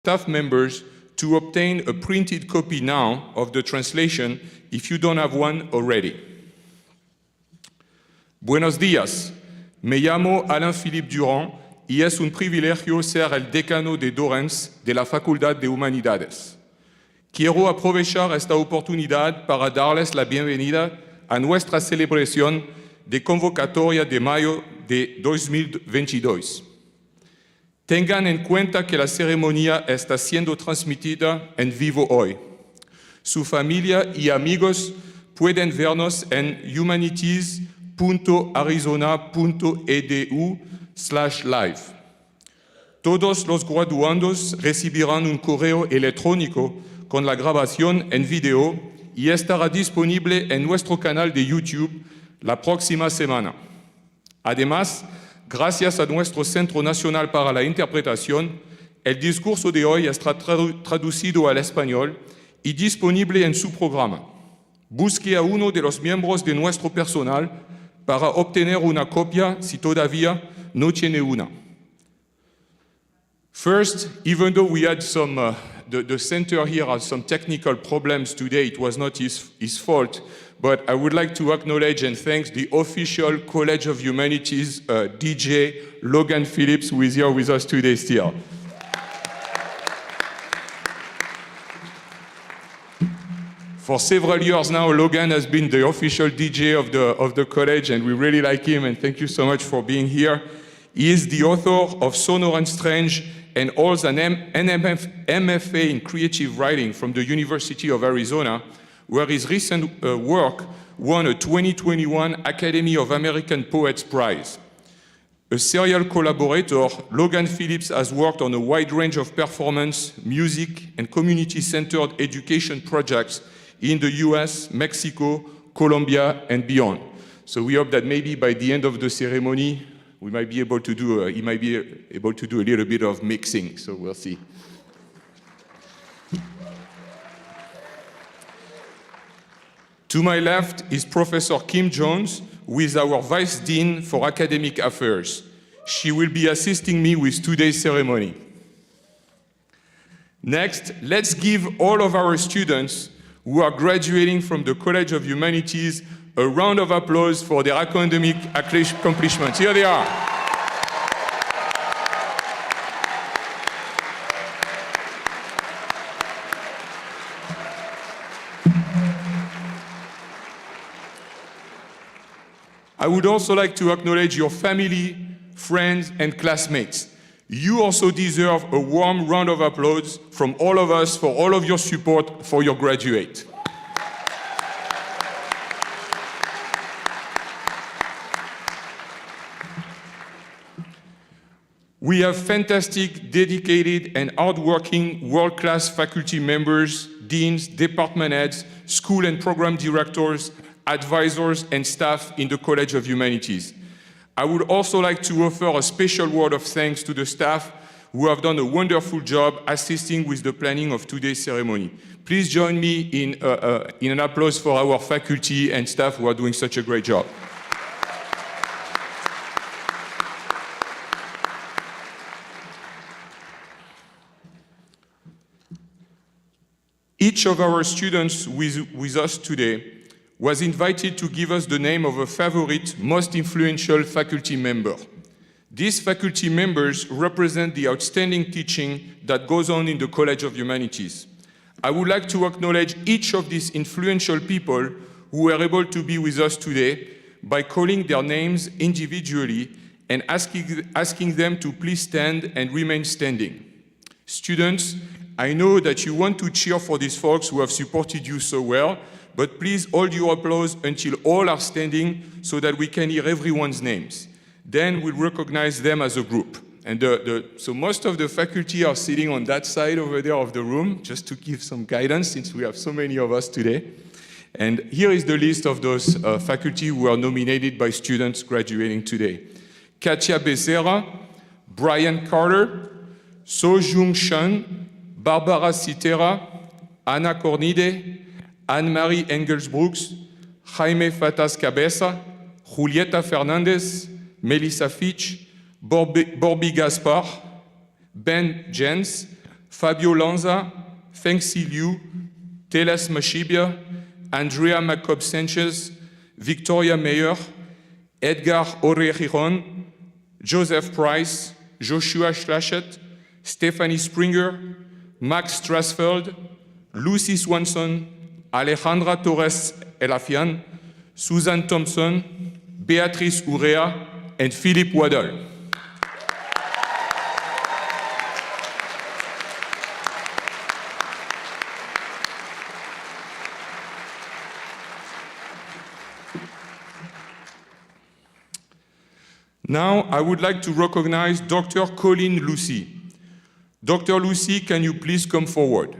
staff members to obtain a printed copy now of the translation if you don't have one already. Buenos días, me llamo Alain-Philippe Durand y es un privilegio ser el decano de Dorrance de la Facultad de Humanidades. Quiero aprovechar esta oportunidad para darles la bienvenida a nuestra celebración de convocatoria de mayo de 2022. Tengan en cuenta que la ceremonia está siendo transmitida en vivo hoy. Su familia y amigos pueden vernos en humanities.arizona.edu/live. Todos los graduandos recibirán un correo electrónico con la grabación en video y estará disponible en nuestro canal de YouTube la próxima semana. Además, gracias a nuestro Centro Nacional para la Interpretación, el discurso de hoy está traducido al español y disponible en su programa. Busque a uno de los miembros de nuestro personal para obtener una copia si todavía no tiene una. First, even though we had some, the center here had some technical problems today, it was not his fault, but I would like to acknowledge and thank the official College of Humanities, DJ Logan Phillips, who is here with us today still. For several years now, Logan has been the official DJ of the college, and we really like him, and thank you so much for being here. He is the author of Sonor and Strange, and holds an MFA in creative writing from the University of Arizona, where his recent work won a 2021 Academy of American Poets Prize. A serial collaborator, Logan Phillips has worked on a wide range of performance, music, and community-centered education projects in the US, Mexico, Colombia, and beyond. So we hope that maybe by the end of the ceremony, we might be able to do, he might be able to do a little bit of mixing, so we'll see. To my left is Professor Kim Jones, who is our Vice Dean for Academic Affairs. She will be assisting me with today's ceremony. Next, let's give all of our students who are graduating from the College of Humanities a round of applause for their academic accomplishments. Here they are. I would also like to acknowledge your family, friends, and classmates. You also deserve a warm round of applause from all of us for all of your support for your graduate. We have fantastic, dedicated, and hardworking world-class faculty members, deans, department heads, school and program directors, advisors, and staff in the College of Humanities. I would also like to offer a special word of thanks to the staff who have done a wonderful job assisting with the planning of today's ceremony. Please join me in an applause for our faculty and staff who are doing such a great job. Each of our students with us today was invited to give us the name of a favorite, most influential faculty member. These faculty members represent the outstanding teaching that goes on in the College of Humanities. I would like to acknowledge each of these influential people who were able to be with us today by calling their names individually and asking them to please stand and remain standing. Students, I know that you want to cheer for these folks who have supported you so well, but please hold your applause until all are standing so that we can hear everyone's names. Then we'll recognize them as a group. And so most of the faculty are sitting on that side over there of the room, just to give some guidance since we have so many of us today. And here is the list of those faculty who are nominated by students graduating today. Katia Becerra, Brian Carter, So-Jung Shun, Barbara Citera, Ana Cornide, Anne-Marie Engels-Brooks, Jaime Fatas Cabeza, Julieta Fernandez, Melissa Fitch, Borby Gaspar, Ben Jens, Fabio Lanza, Fengxi Liu, Teles Mashibia, Andrea Macob Sanchez, Victoria Meyer, Edgar Orejiron, Joseph Price, Joshua Schlachet, Stephanie Springer, Max Strasfeld, Lucy Swanson, Alejandra Torres Elafian, Susan Thompson, Beatrice Urrea, and Philip Waddell. Now, I would like to recognize Dr. Colin Lucy. Dr. Lucy, can you please come forward?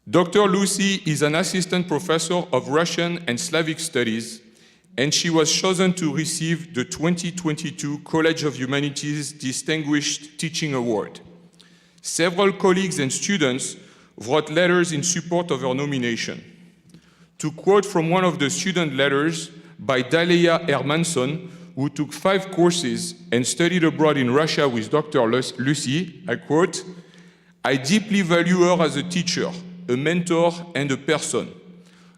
Dr. Lucy is an assistant professor of Russian and Slavic studies, and she was chosen to receive the 2022 College of Humanities Distinguished Teaching Award. Several colleagues and students wrote letters in support of her nomination. To quote from one of the student letters by Dalia Hermansson, who took 5 courses and studied abroad in Russia with Dr. Lucy, I quote, "I deeply value her as a teacher, a mentor, and a person.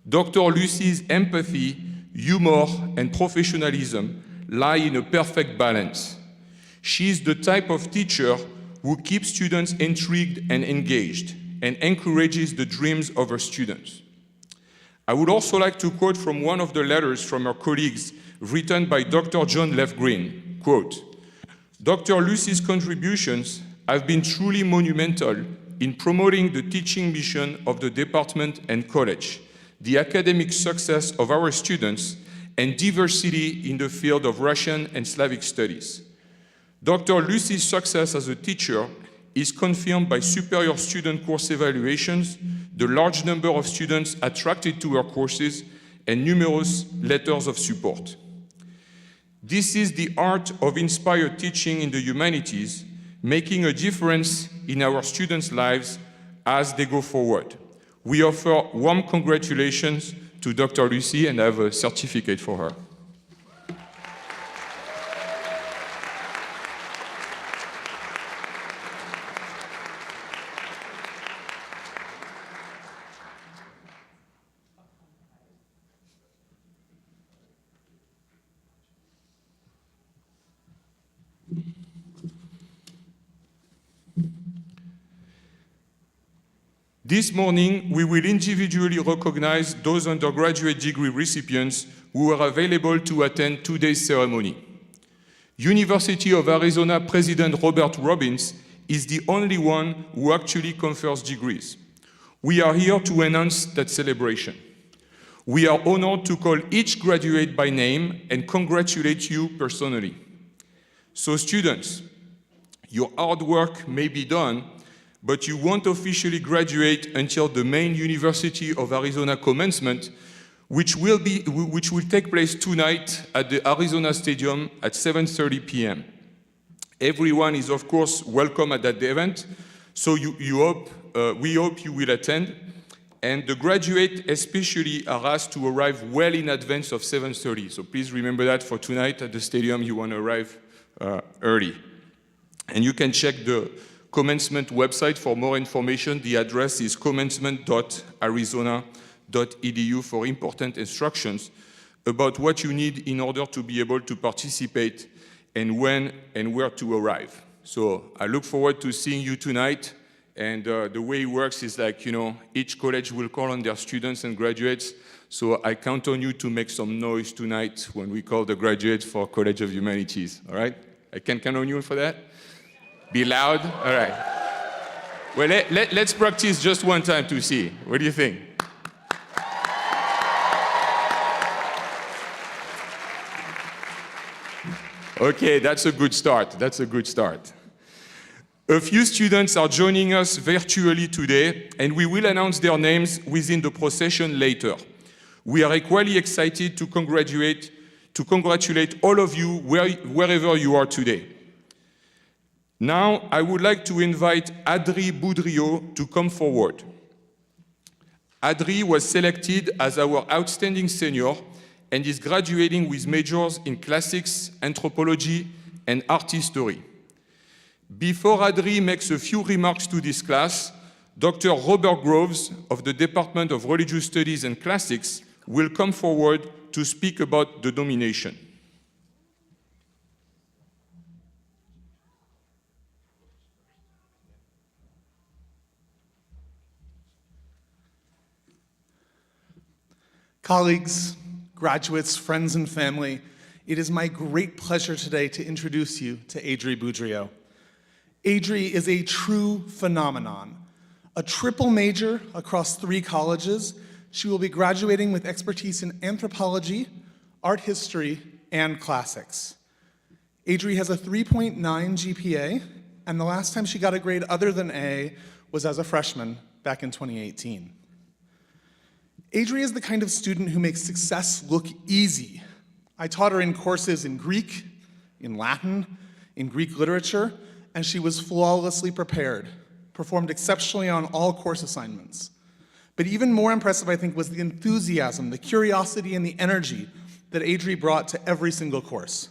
Dr. Lucy's empathy, humor, and professionalism lie in a perfect balance. She is the type of teacher who keeps students intrigued and engaged and encourages the dreams of her students." I would also like to quote from one of the letters from her colleagues written by Dr. John Left-Green, quote, "Dr. Lucy's contributions have been truly monumental in promoting the teaching mission of the department and college, the academic success of our students, and diversity in the field of Russian and Slavic studies. Dr. Lucy's success as a teacher is confirmed by superior student course evaluations, the large number of students attracted to her courses, and numerous letters of support. This is the art of inspired teaching in the humanities, making a difference in our students' lives as they go forward. We offer warm congratulations to Dr. Lucy, and I have a certificate for her. This morning, we will individually recognize those undergraduate degree recipients who are available to attend today's ceremony. University of Arizona President Robert Robbins is the only one who actually confers degrees. We are here to announce that celebration. We are honored to call each graduate by name and congratulate you personally. So students, your hard work may be done, but you won't officially graduate until the main University of Arizona commencement, which will take place tonight at the Arizona Stadium at 7:30 p.m. Everyone is, of course, welcome at that event, so we hope you will attend. And the graduates especially are asked to arrive well in advance of 7:30. So please remember that for tonight at the stadium, you want to arrive early. And you can check the Commencement website for more information. The address is commencement.arizona.edu for important instructions about what you need in order to be able to participate and when and where to arrive. So I look forward to seeing you tonight. And the way it works is like, each college will call on their students and graduates. So I count on you to make some noise tonight when we call the graduates for College of Humanities, all right? I can count on you for that? Be loud? All right. Well, let's practice just one time to see. What do you think? Okay, that's a good start. That's a good start. A few students are joining us virtually today, and we will announce their names within the procession later. We are equally excited to congratulate all of you wherever you are today. Now, I would like to invite Adri Boudriot to come forward. Adri was selected as our outstanding senior and is graduating with majors in classics, anthropology, and art history. Before Adri makes a few remarks to this class, Dr. Robert Groves of the Department of Religious Studies and Classics will come forward to speak about the nomination. Colleagues, graduates, friends, and family, it is my great pleasure today to introduce you to Adri Boudreau. Adri is a true phenomenon. A triple major across 3 colleges, she will be graduating with expertise in anthropology, art history, and classics. Adri has a 3.9 GPA, and the last time she got a grade other than A was as a freshman back in 2018. Adri is the kind of student who makes success look easy. I taught her in courses in Greek, in Latin, in Greek literature, and she was flawlessly prepared, performed exceptionally on all course assignments. But even more impressive, I think, was the enthusiasm, the curiosity, and the energy that Adri brought to every single course.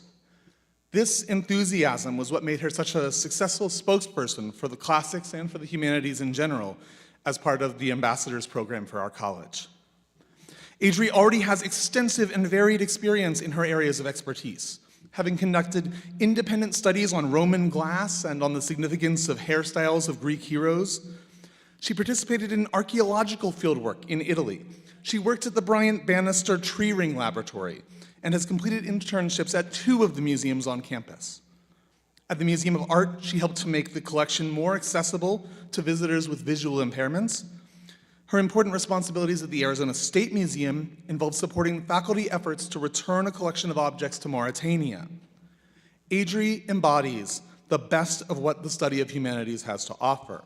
This enthusiasm was what made her such a successful spokesperson for the classics and for the humanities in general as part of the ambassadors program for our college. Adri already has extensive and varied experience in her areas of expertise, having conducted independent studies on Roman glass and on the significance of hairstyles of Greek heroes. She participated in archaeological fieldwork in Italy. She worked at the Bryant Bannister Tree Ring Laboratory and has completed internships at 2 of the museums on campus. At the Museum of Art, she helped to make the collection more accessible to visitors with visual impairments. Her important responsibilities at the Arizona State Museum involve supporting faculty efforts to return a collection of objects to Mauritania. Adri embodies the best of what the study of humanities has to offer.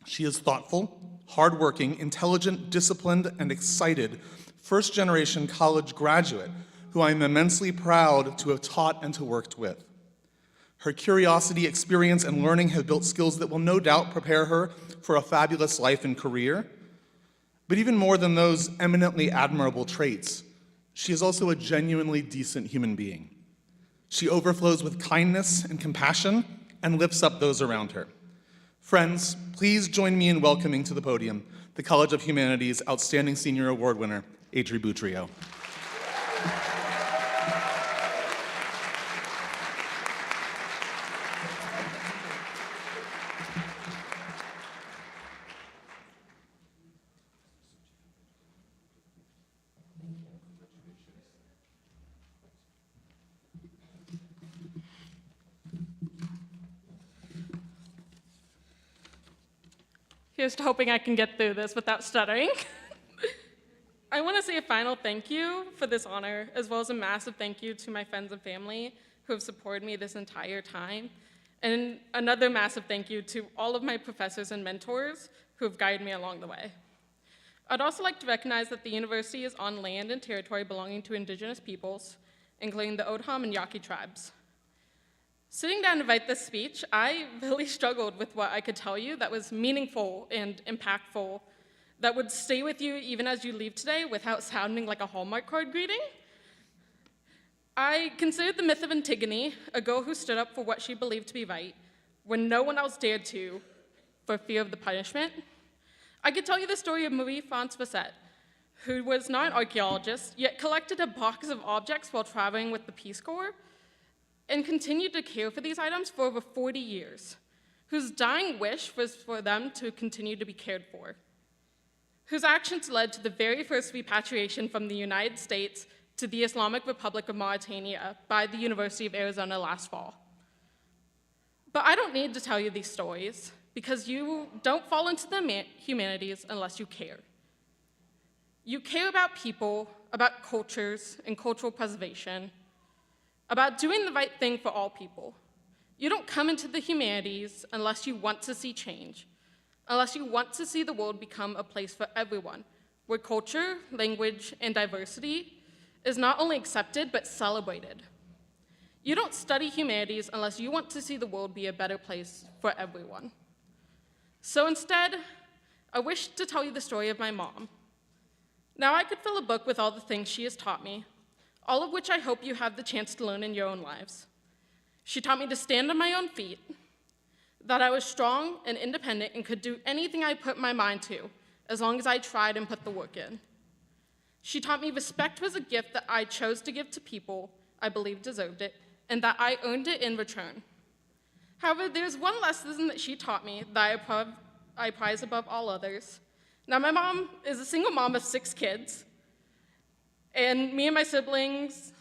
She is thoughtful, hardworking, intelligent, disciplined, and excited first-generation college graduate who I am immensely proud to have taught and to work with. Her curiosity, experience, and learning have built skills that will no doubt prepare her for a fabulous life and career. But even more than those eminently admirable traits, she is also a genuinely decent human being. She overflows with kindness and compassion and lifts up those around her. Friends, please join me in welcoming to the podium the College of Humanities Outstanding Senior Award winner, Adri Boudreau. Here's to hoping I can get through this without stuttering. I want to say a final thank you for this honor, as well as a massive thank you to my friends and family who have supported me this entire time, and another massive thank you to all of my professors and mentors who have guided me along the way. I'd also like to recognize that the university is on land and territory belonging to indigenous peoples, including the Odham and Yaqui tribes. Sitting down to write this speech, I really struggled with what I could tell you that was meaningful and impactful, that would stay with you even as you leave today without sounding like a Hallmark card greeting. I considered the myth of Antigone, a girl who stood up for what she believed to be right, when no one else dared to, for fear of the punishment. I could tell you the story of Marie-France Basset, who was not an archaeologist, yet collected a box of objects while traveling with the Peace Corps, and continued to care for these items for over 40 years, whose dying wish was for them to continue to be cared for, whose actions led to the very first repatriation from the United States to the Islamic Republic of Mauritania by the University of Arizona last fall. But I don't need to tell you these stories, because you don't fall into the humanities unless you care. You care about people, about cultures and cultural preservation, about doing the right thing for all people. You don't come into the humanities unless you want to see change, unless you want to see the world become a place for everyone, where culture, language, and diversity is not only accepted, but celebrated. You don't study humanities unless you want to see the world be a better place for everyone. So instead, I wish to tell you the story of my mom. Now I could fill a book with all the things she has taught me, all of which I hope you have the chance to learn in your own lives. She taught me to stand on my own feet. that I was strong and independent and could do anything I put my mind to, as long as I tried and put the work in. She taught me respect was a gift that I chose to give to people I believed deserved it, and that I earned it in return. However, there's one lesson that she taught me that I prize above all others. Now, my mom is a single mom of 6 kids, and me and my siblings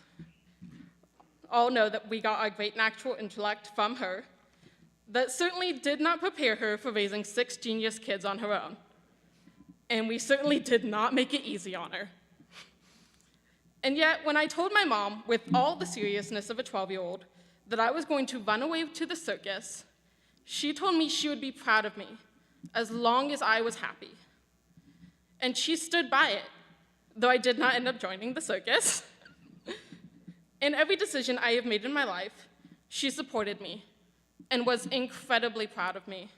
all know that we got our great natural intellect from her. That certainly did not prepare her for raising 6 genius kids on her own. And we certainly did not make it easy on her. And yet, when I told my mom, with all the seriousness of a 12-year-old, that I was going to run away to the circus, she told me she would be proud of me, as long as I was happy. And she stood by it, though I did not end up joining the circus. In every decision I have made in my life, she supported me and was incredibly proud of me.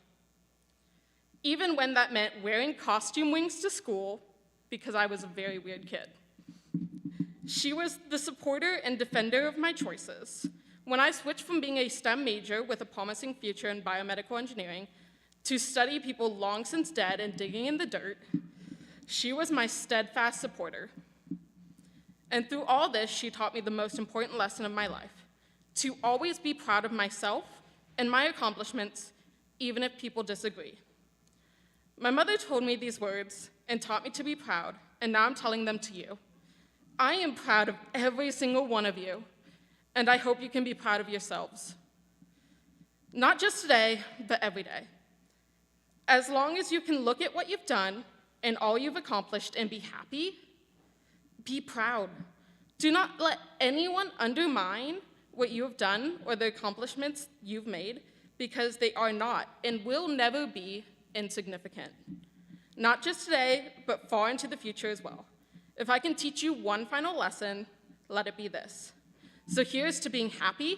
Even when that meant wearing costume wings to school, because I was a very weird kid. She was the supporter and defender of my choices. When I switched from being a STEM major with a promising future in biomedical engineering to study people long since dead and digging in the dirt, she was my steadfast supporter. And through all this, she taught me the most important lesson of my life, to always be proud of myself and my accomplishments, even if people disagree. My mother told me these words and taught me to be proud, and now I'm telling them to you. I am proud of every single one of you, and I hope you can be proud of yourselves. Not just today, but every day. As long as you can look at what you've done and all you've accomplished and be happy, be proud. Do not let anyone undermine what you have done or the accomplishments you've made, because they are not and will never be insignificant. Not just today, but far into the future as well. If I can teach you one final lesson, let it be this. So here's to being happy,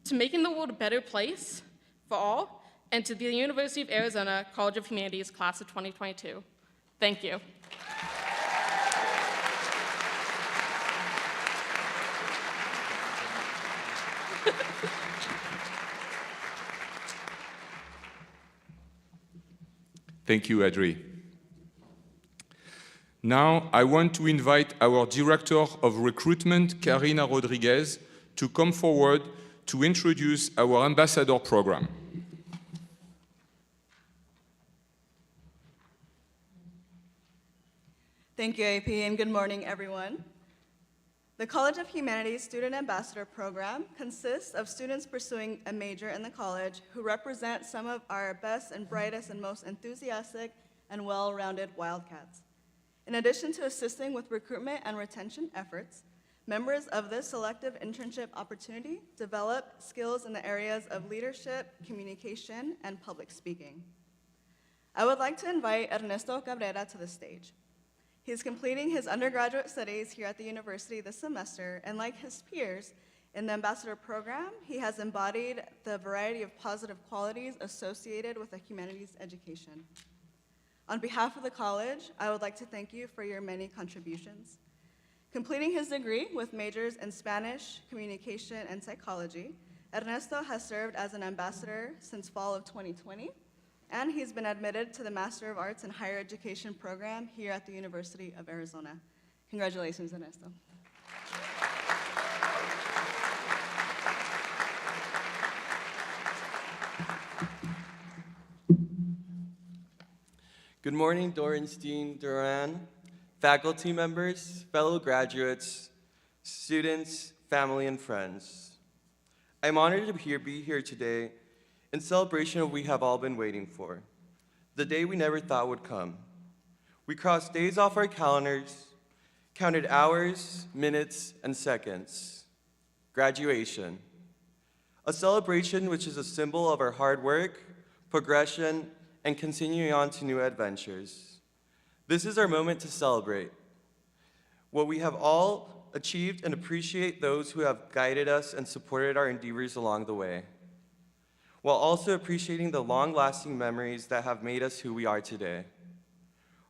to making the world a better place for all, and to the University of Arizona College of Humanities class of 2022. Thank you. Thank you, Adri. Now, I want to invite our Director of Recruitment, Karina Rodriguez, to come forward to introduce our Ambassador Program. Thank you, AP, and good morning, everyone. The College of Humanities Student Ambassador Program consists of students pursuing a major in the college who represent some of our best and brightest and most enthusiastic and well-rounded Wildcats. In addition to assisting with recruitment and retention efforts, members of this selective internship opportunity develop skills in the areas of leadership, communication, and public speaking. I would like to invite Ernesto Cabrera to the stage. He is completing his undergraduate studies here at the university this semester, and like his peers in the Ambassador Program, he has embodied the variety of positive qualities associated with a humanities education. On behalf of the college, I would like to thank you for your many contributions. Completing his degree with majors in Spanish, communication, and psychology, Ernesto has served as an ambassador since fall of 2020, and he's been admitted to the Master of Arts in Higher Education program here at the University of Arizona. Congratulations, Ernesto. Good morning, Dorrance Dean A-P Durand, faculty members, fellow graduates, students, family, and friends. I'm honored to be here today in celebration of what we have all been waiting for, the day we never thought would come. We crossed days off our calendars, counted hours, minutes, and seconds. Graduation, a celebration which is a symbol of our hard work, progression, and continuing on to new adventures. This is our moment to celebrate what we have all achieved and appreciate those who have guided us and supported our endeavors along the way, while also appreciating the long-lasting memories that have made us who we are today.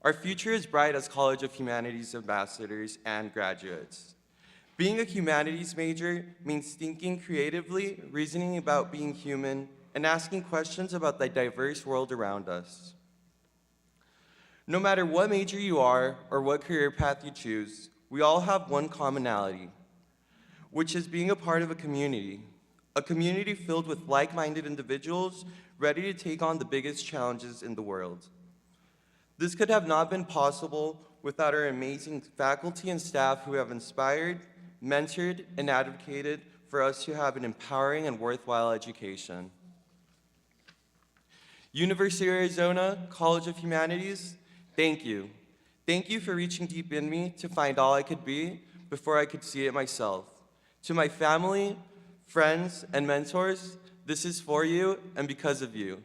Our future is bright as College of Humanities ambassadors and graduates. Being a humanities major means thinking creatively, reasoning about being human, and asking questions about the diverse world around us. No matter what major you are or what career path you choose, we all have one commonality, which is being a part of a community filled with like-minded individuals ready to take on the biggest challenges in the world. This could have not been possible without our amazing faculty and staff who have inspired, mentored, and advocated for us to have an empowering and worthwhile education. University of Arizona, College of Humanities, thank you. Thank you for reaching deep in me to find all I could be before I could see it myself. To my family, friends, and mentors, this is for you and because of you.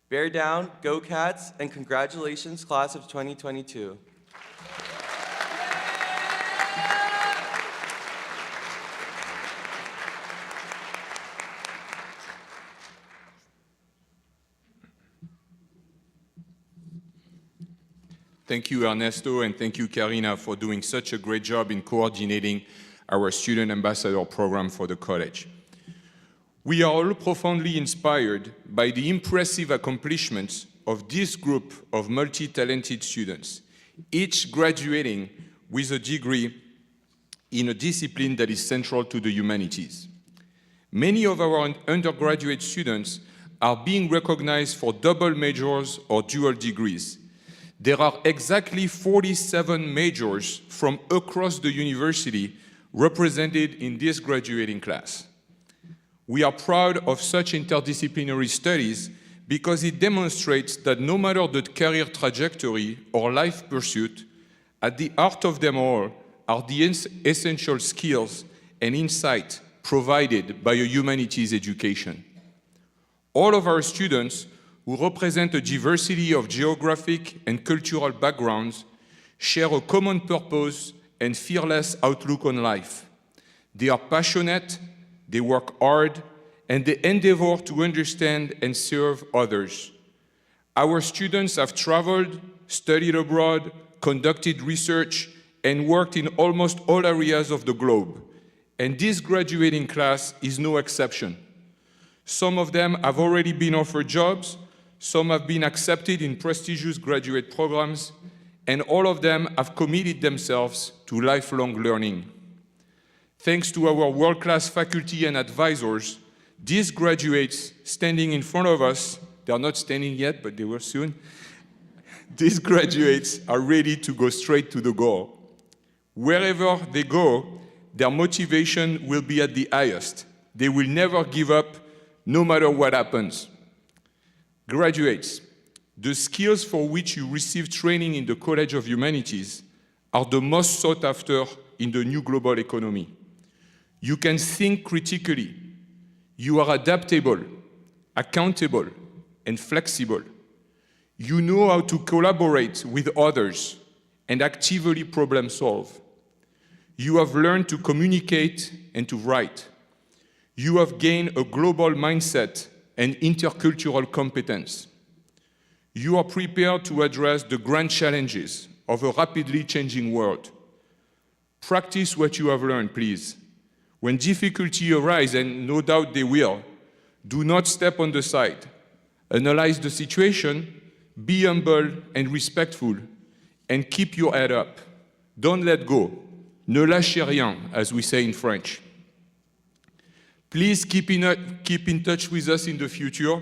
Bear down, go Cats, and congratulations, class of 2022. Thank you, Ernesto, and thank you, Karina, for doing such a great job in coordinating our Student Ambassador program for the college. We are all profoundly inspired by the impressive accomplishments of this group of multi-talented students, each graduating with a degree in a discipline that is central to the humanities. Many of our undergraduate students are being recognized for double majors or dual degrees. There are exactly 47 majors from across the university represented in this graduating class. We are proud of such interdisciplinary studies because it demonstrates that no matter the career trajectory or life pursuit, at the heart of them all are the essential skills and insight provided by a humanities education. All of our students, who represent a diversity of geographic and cultural backgrounds, share a common purpose and fearless outlook on life. They are passionate, they work hard, and they endeavor to understand and serve others. Our students have traveled, studied abroad, conducted research, and worked in almost all areas of the globe. And this graduating class is no exception. Some of them have already been offered jobs, some have been accepted in prestigious graduate programs, and all of them have committed themselves to lifelong learning. Thanks to our world-class faculty and advisors, these graduates standing in front of us, they're not standing yet, but they will soon, these graduates are ready to go straight to the goal. Wherever they go, their motivation will be at the highest. They will never give up, no matter what happens. Graduates, the skills for which you receive training in the College of Humanities are the most sought after in the new global economy. You can think critically. You are adaptable, accountable, and flexible. You know how to collaborate with others and actively problem solve. You have learned to communicate and to write. You have gained a global mindset and intercultural competence. You are prepared to address the grand challenges of a rapidly changing world. Practice what you have learned, please. When difficulty arises, and no doubt they will, do not step on the side. Analyze the situation, be humble and respectful, and keep your head up. Don't let go. Ne lâchez rien, as we say in French. Please keep in touch with us in the future,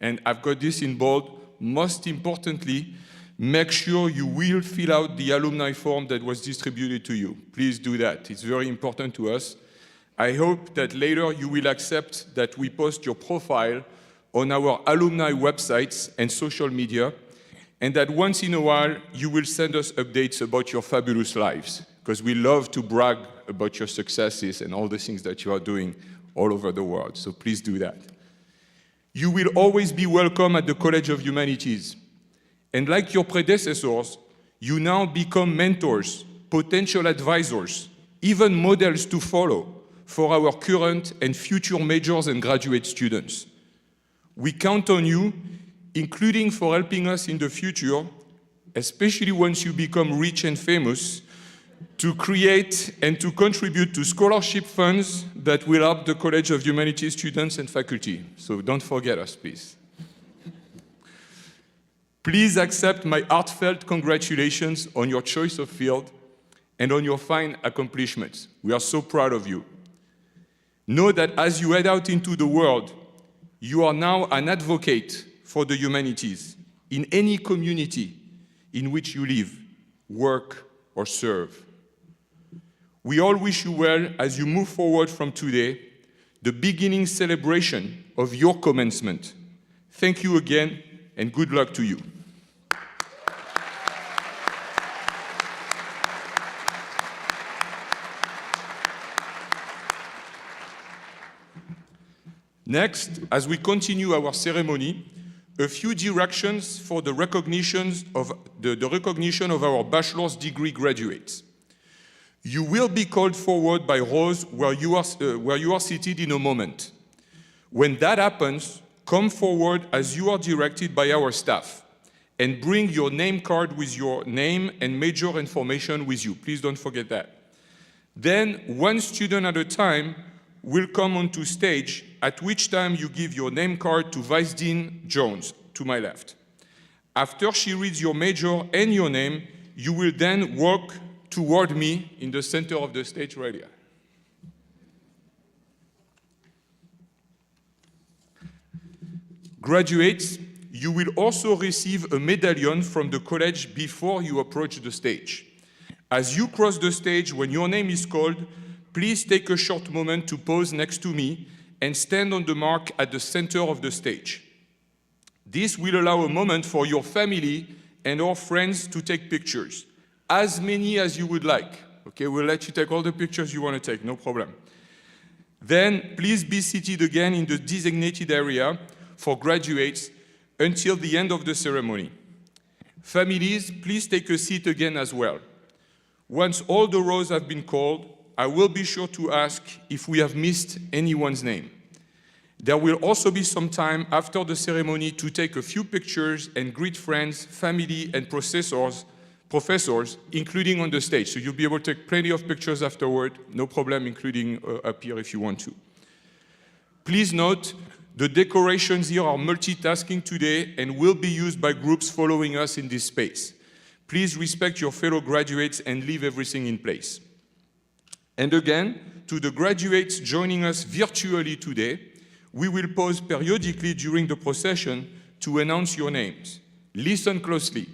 and I've got this in bold. Most importantly, make sure you will fill out the alumni form that was distributed to you. Please do that. It's very important to us. I hope that later you will accept that we post your profile on our alumni websites and social media, and that once in a while you will send us updates about your fabulous lives, because we love to brag about your successes and all the things that you are doing all over the world, so please do that. You will always be welcome at the College of Humanities. And like your predecessors, you now become mentors, potential advisors, even models to follow for our current and future majors and graduate students. We count on you, including for helping us in the future, especially once you become rich and famous, to create and to contribute to scholarship funds that will help the College of Humanities students and faculty. So don't forget us, please. Please accept my heartfelt congratulations on your choice of field and on your fine accomplishments. We are so proud of you. Know that as you head out into the world, you are now an advocate for the humanities in any community in which you live, work, or serve. We all wish you well as you move forward from today, the beginning celebration of your commencement. Thank you again, and good luck to you. Next, as we continue our ceremony, a few directions for the recognition of our bachelor's degree graduates. You will be called forward by Rose where you are seated in a moment. When that happens, come forward as you are directed by our staff and bring your name card with your name and major information with you. Please don't forget that. Then, one student at a time will come onto stage, at which time you give your name card to Vice Dean Jones, to my left. After she reads your major and your name, you will then walk toward me in the center of the stage right here. Graduates, you will also receive a medallion from the college before you approach the stage. As you cross the stage, when your name is called, please take a short moment to pose next to me and stand on the mark at the center of the stage. This will allow a moment for your family and our friends to take pictures, as many as you would like. Okay, we'll let you take all the pictures you want to take, no problem. Then please be seated again in the designated area for graduates until the end of the ceremony. Families, please take a seat again as well. Once all the rows have been called, I will be sure to ask if we have missed anyone's name. There will also be some time after the ceremony to take a few pictures and greet friends, family, and professors, including on the stage. So you'll be able to take plenty of pictures afterward, no problem, including up here if you want to. Please note, the decorations here are multitasking today and will be used by groups following us in this space. Please respect your fellow graduates and leave everything in place. And again, to the graduates joining us virtually today, we will pause periodically during the procession to announce your names. Listen closely.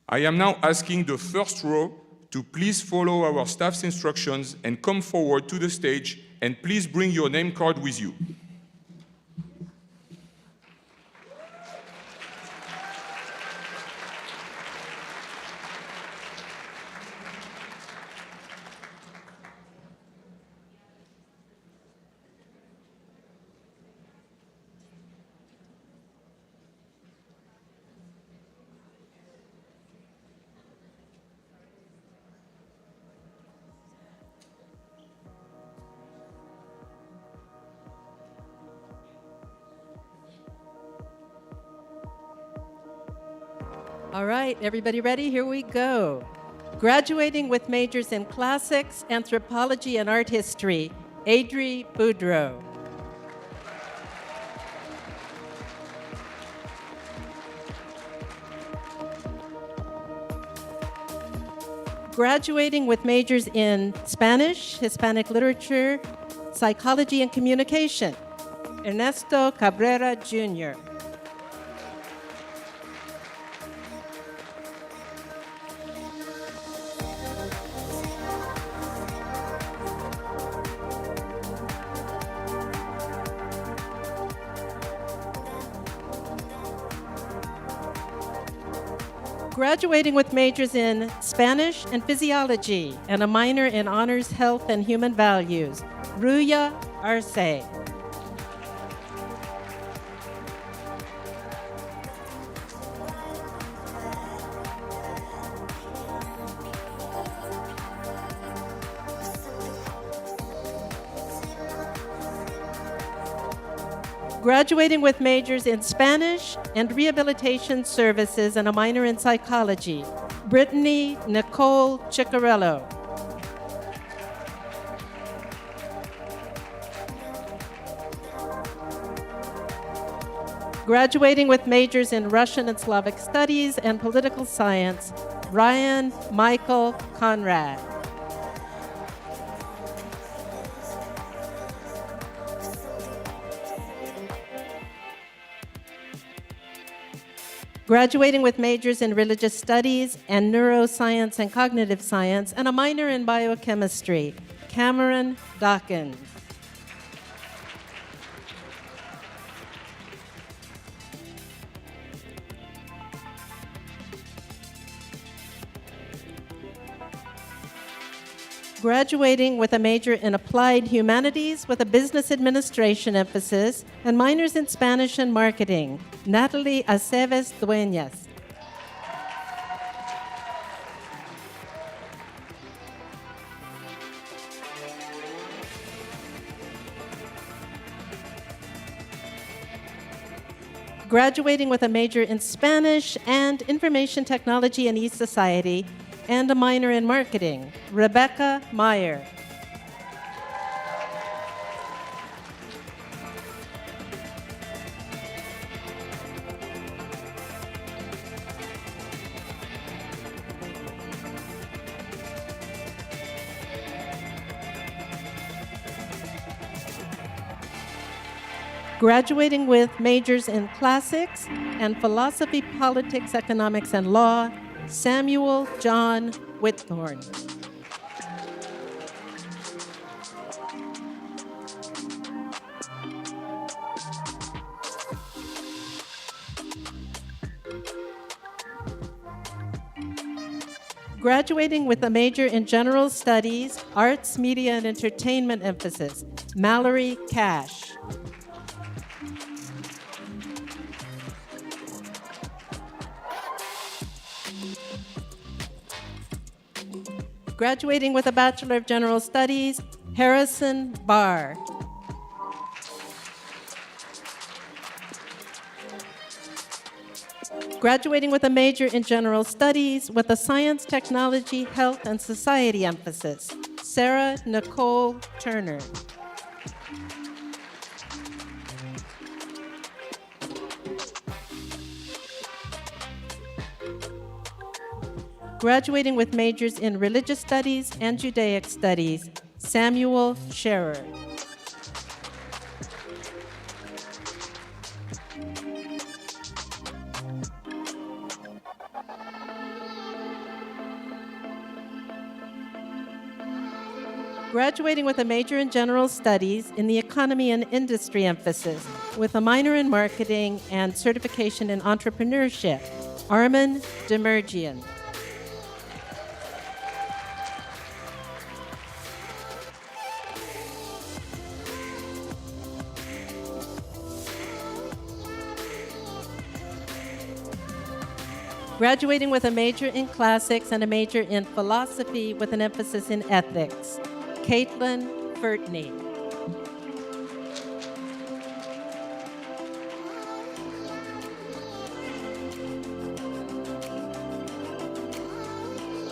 I am now asking the first row to please follow our staff's instructions and come forward to the stage, and please bring your name card with you. All right, everybody ready? Here we go. Graduating with majors in classics, anthropology, and art history, DJ Boudreau. Graduating with majors in Spanish, Hispanic literature, psychology, and communication, Ernesto Cabrera, Jr. Graduating with majors in Spanish and physiology and a minor in honors health and human values, Ruya Arce. Graduating with majors in Spanish and rehabilitation services and a minor in psychology, Brittany Nicole Ciccarello. Graduating with majors in Russian and Slavic Studies and Political Science, Ryan Michael Conrad. Graduating with majors in Religious Studies and Neuroscience and Cognitive Science and a minor in Biochemistry, Cameron Dawkins. Graduating with a major in Applied Humanities with a Business Administration emphasis and minors in Spanish and Marketing, Natalie Aceves Dueñas. Graduating with a major in Spanish and Information Technology and E-Society and a minor in Marketing, Rebecca Meyer. Graduating with majors in Classics and Philosophy, Politics, Economics, and Law, Samuel John Whitthorne. Graduating with a major in General Studies, Arts, Media, and Entertainment emphasis, Mallory Cash. Graduating with a Bachelor of General Studies, Harrison Barr. Graduating with a major in General Studies with a Science, Technology, Health, and Society emphasis, Sarah Nicole Turner. Graduating with majors in Religious Studies and Judaic Studies, Samuel Scherer. Graduating with a major in General Studies in the Economy and Industry emphasis, with a minor in Marketing and certification in Entrepreneurship, Armin Demergian. Graduating with a major in Classics and a major in Philosophy with an emphasis in Ethics, Caitlin Fertney.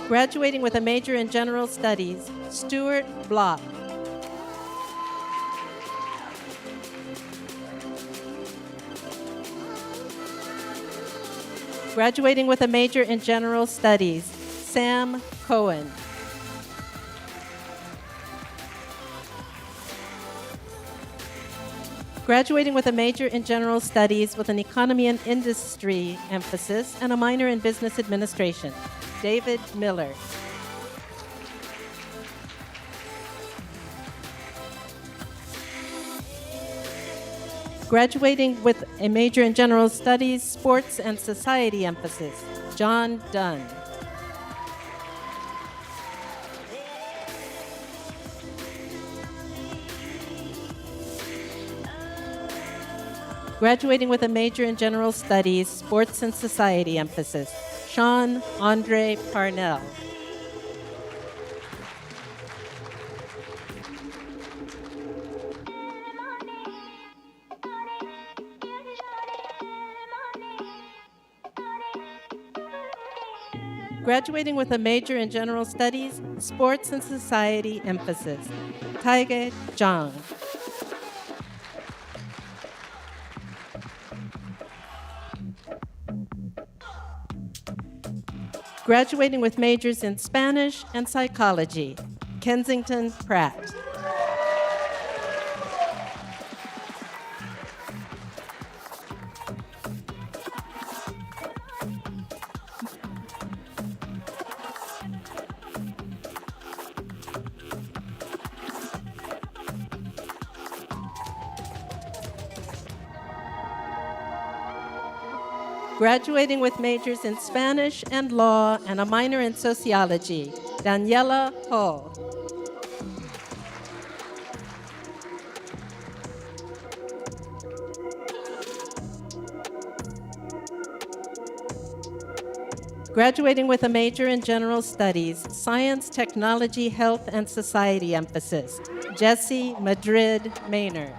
Graduating with a major in General Studies, Stuart Block. Graduating with a major in General Studies, Sam Cohen. Graduating with a major in General Studies with an Economy and Industry emphasis and a minor in Business Administration, David Miller. Graduating with a major in General Studies, Sports and Society emphasis, John Dunn. Graduating with a major in General Studies, Sports and Society emphasis, Sean Andre Parnell. Graduating with a major in general studies, sports and society emphasis, Taige Zhang. Graduating with majors in Spanish and psychology, Kensington Pratt. Graduating with majors in Spanish and law and a minor in sociology, Daniela Hall. Graduating with a major in general studies, science, technology, health, and society emphasis, Jessie Madrid Maynard.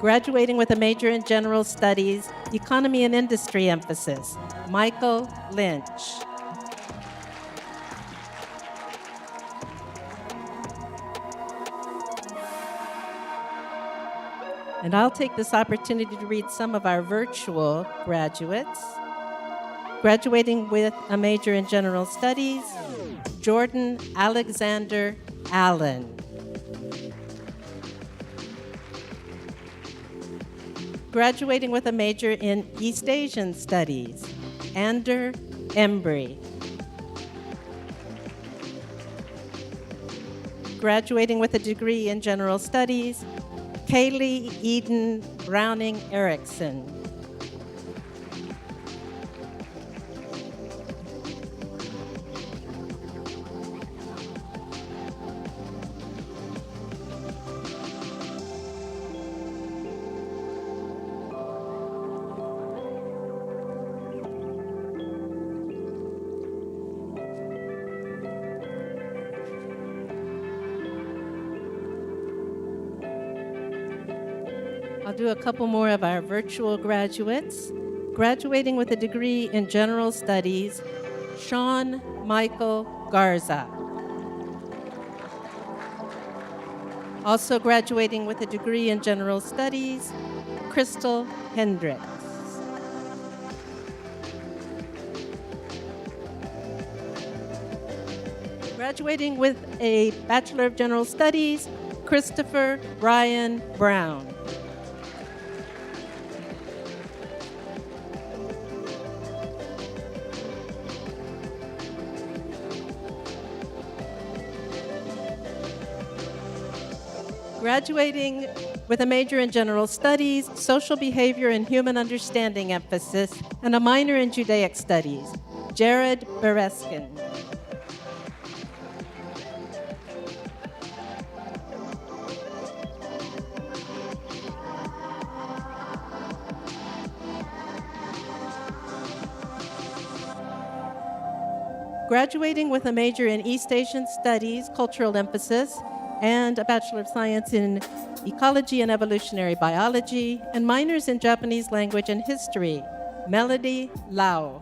Graduating with a major in general studies, economy and industry emphasis, Michael Lynch. And I'll take this opportunity to read some of our virtual graduates. Graduating with a major in general studies, Jordan Alexander Allen. Graduating with a major in East Asian Studies, Ander Embry. Graduating with a degree in General Studies, Kaylee Eden Browning Erickson. I'll do a couple more of our virtual graduates. Graduating with a degree in General Studies, Sean Michael Garza. Also graduating with a degree in General Studies, Crystal Hendricks. Graduating with a Bachelor of General Studies, Christopher Ryan Brown. Graduating with a major in General Studies, Social Behavior and Human Understanding emphasis, and a minor in Judaic Studies, Jared Bereskin. Graduating with a major in East Asian Studies, Cultural Emphasis, and a Bachelor of Science in Ecology and Evolutionary Biology, and minors in Japanese Language and History, Melody Lau.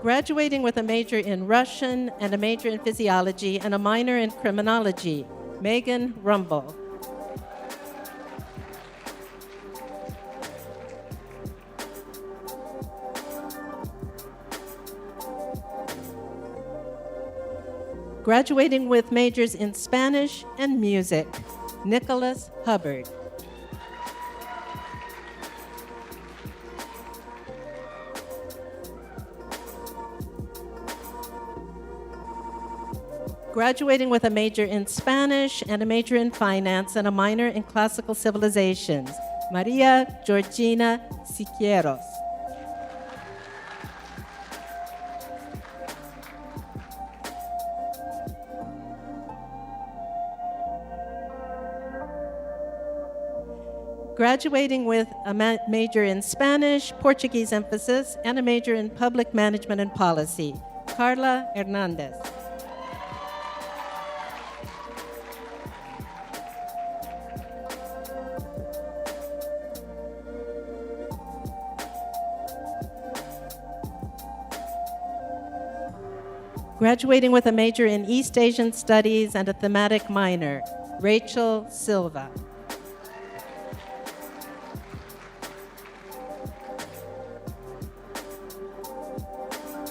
Graduating with a major in Russian and a major in Physiology and a minor in Criminology, Megan Rumble. Graduating with majors in Spanish and music, Nicholas Hubbard. Graduating with a major in Spanish and a major in finance and a minor in classical civilizations, Maria Georgina Siqueiros. Graduating with a major in Spanish, Portuguese emphasis, and a major in public management and policy, Carla Hernandez. Graduating with a major in East Asian Studies and a thematic minor, Rachel Silva.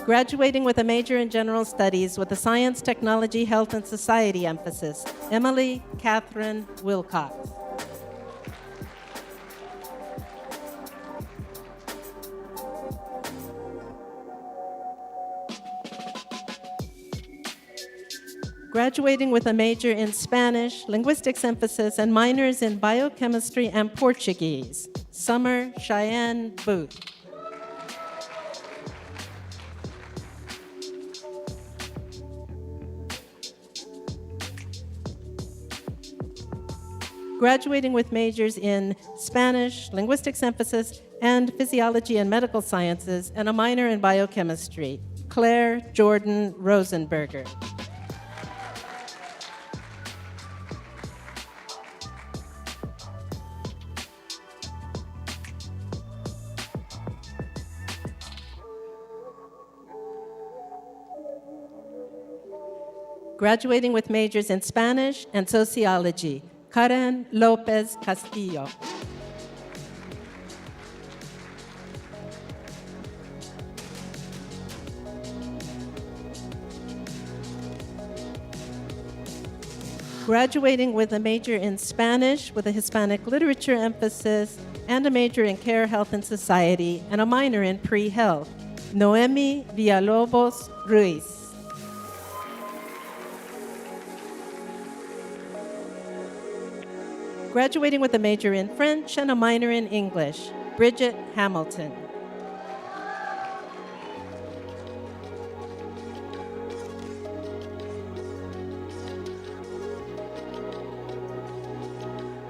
Graduating with a major in General Studies with a Science, Technology, Health, and Society emphasis, Emily Catherine Wilcox. Graduating with a major in Spanish, linguistics emphasis, and minors in biochemistry and Portuguese, Summer Cheyenne Booth. Graduating with majors in Spanish, linguistics emphasis, and physiology and medical sciences, and a minor in biochemistry, Claire Jordan Rosenberger. Graduating with majors in Spanish and sociology, Karen Lopez Castillo. Graduating with a major in Spanish with a Hispanic literature emphasis and a major in care, health, and society, and a minor in pre-health, Noemi Villalobos Ruiz. Graduating with a major in French and a minor in English, Bridget Hamilton.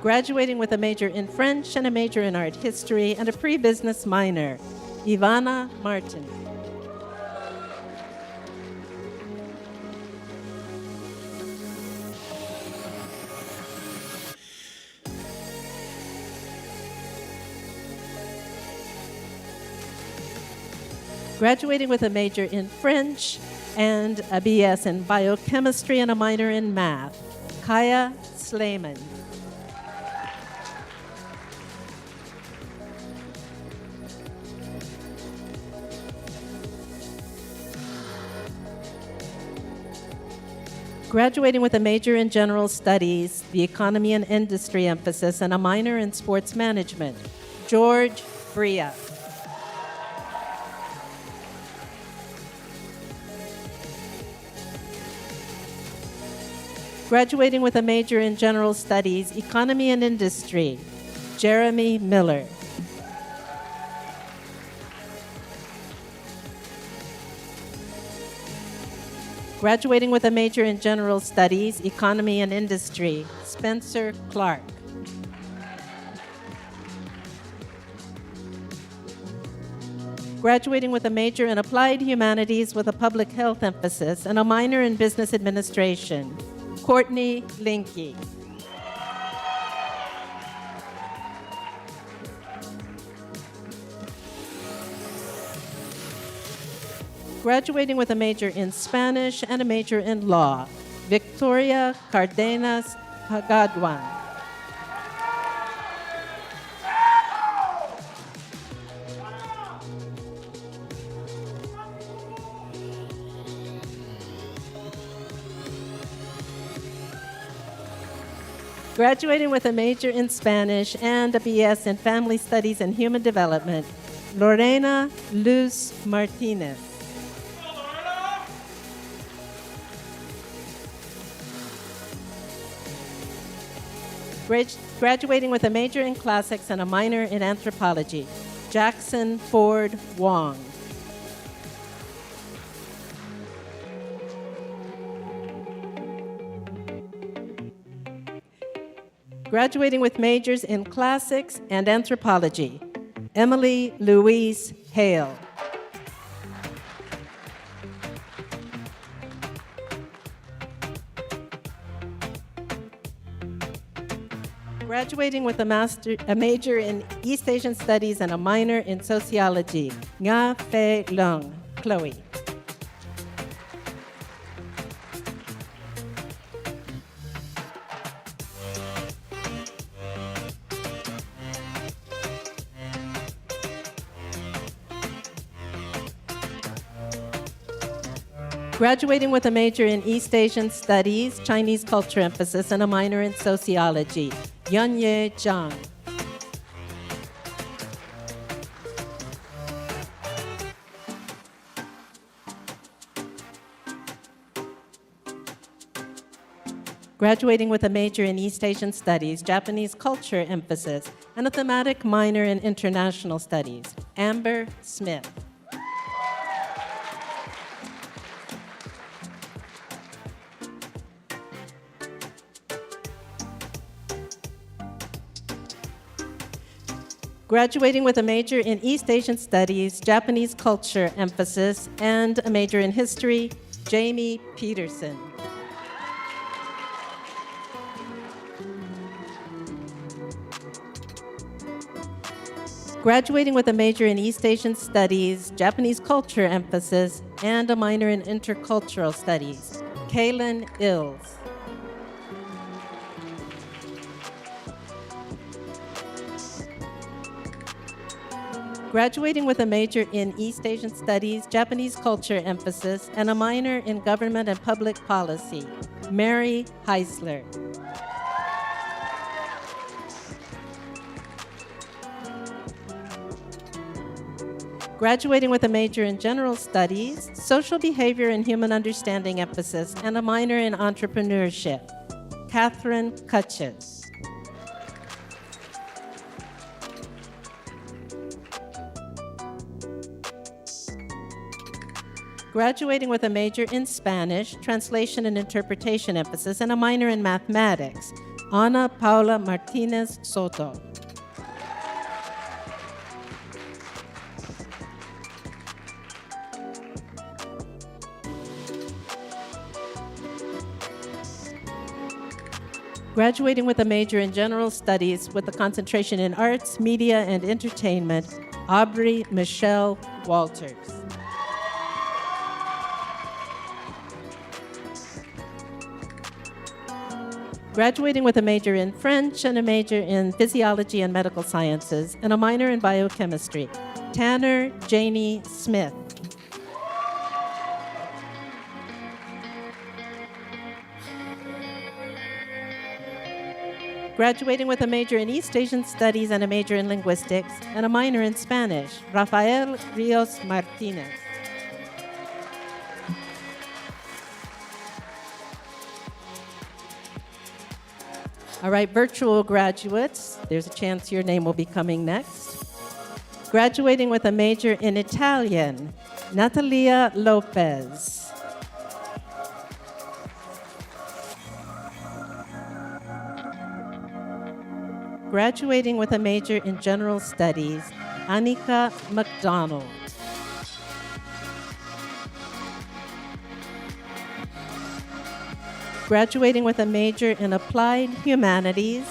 Graduating with a major in French and a major in art history and a pre-business minor, Ivana Martin. Graduating with a major in French and a BS in biochemistry and a minor in math, Kaya Slayman. Graduating with a major in general studies, the economy and industry emphasis, and a minor in sports management, George Bria. Graduating with a major in general studies, economy and industry, Jeremy Miller. Graduating with a major in general studies, economy and industry, Spencer Clark. Graduating with a major in applied humanities with a public health emphasis and a minor in business administration, Courtney Linky. Graduating with a major in Spanish and a major in law, Victoria Cardenas Pagadwan. Graduating with a major in Spanish and a BS in Family Studies and Human Development, Lorena Luz Martinez. Graduating with a major in Classics and a minor in Anthropology, Jackson Ford Wong. Graduating with majors in classics and anthropology, Emily Louise Hale. Graduating with a major in East Asian Studies and a minor in sociology, Nga Fei Leung, Chloe. Graduating with a major in East Asian Studies, Chinese culture emphasis, and a minor in sociology, Yunye Zhang. Graduating with a major in East Asian Studies, Japanese culture emphasis, and a thematic minor in international studies, Amber Smith. Graduating with a major in East Asian Studies, Japanese culture emphasis, and a major in history, Jamie Peterson. Graduating with a major in East Asian Studies, Japanese culture emphasis, and a minor in intercultural studies, Kaylin Ills. Graduating with a major in East Asian Studies, Japanese culture emphasis, and a minor in government and public policy, Mary Heisler. Graduating with a major in general studies, social behavior and human understanding emphasis, and a minor in entrepreneurship, Catherine Cutches. Graduating with a major in Spanish, translation and interpretation emphasis, and a minor in mathematics, Ana Paula Martinez Soto. Graduating with a major in general studies with a concentration in arts, media, and entertainment, Aubrey Michelle Walters. Graduating with a major in French and a major in physiology and medical sciences, and a minor in biochemistry, Tanner Janie Smith. Graduating with a major in East Asian Studies and a major in linguistics, and a minor in Spanish, Rafael Rios Martinez. All right, virtual graduates, there's a chance your name will be coming next. Graduating with a major in Italian, Natalia Lopez. Graduating with a major in general studies, Annika McDonald. Graduating with a major in applied humanities,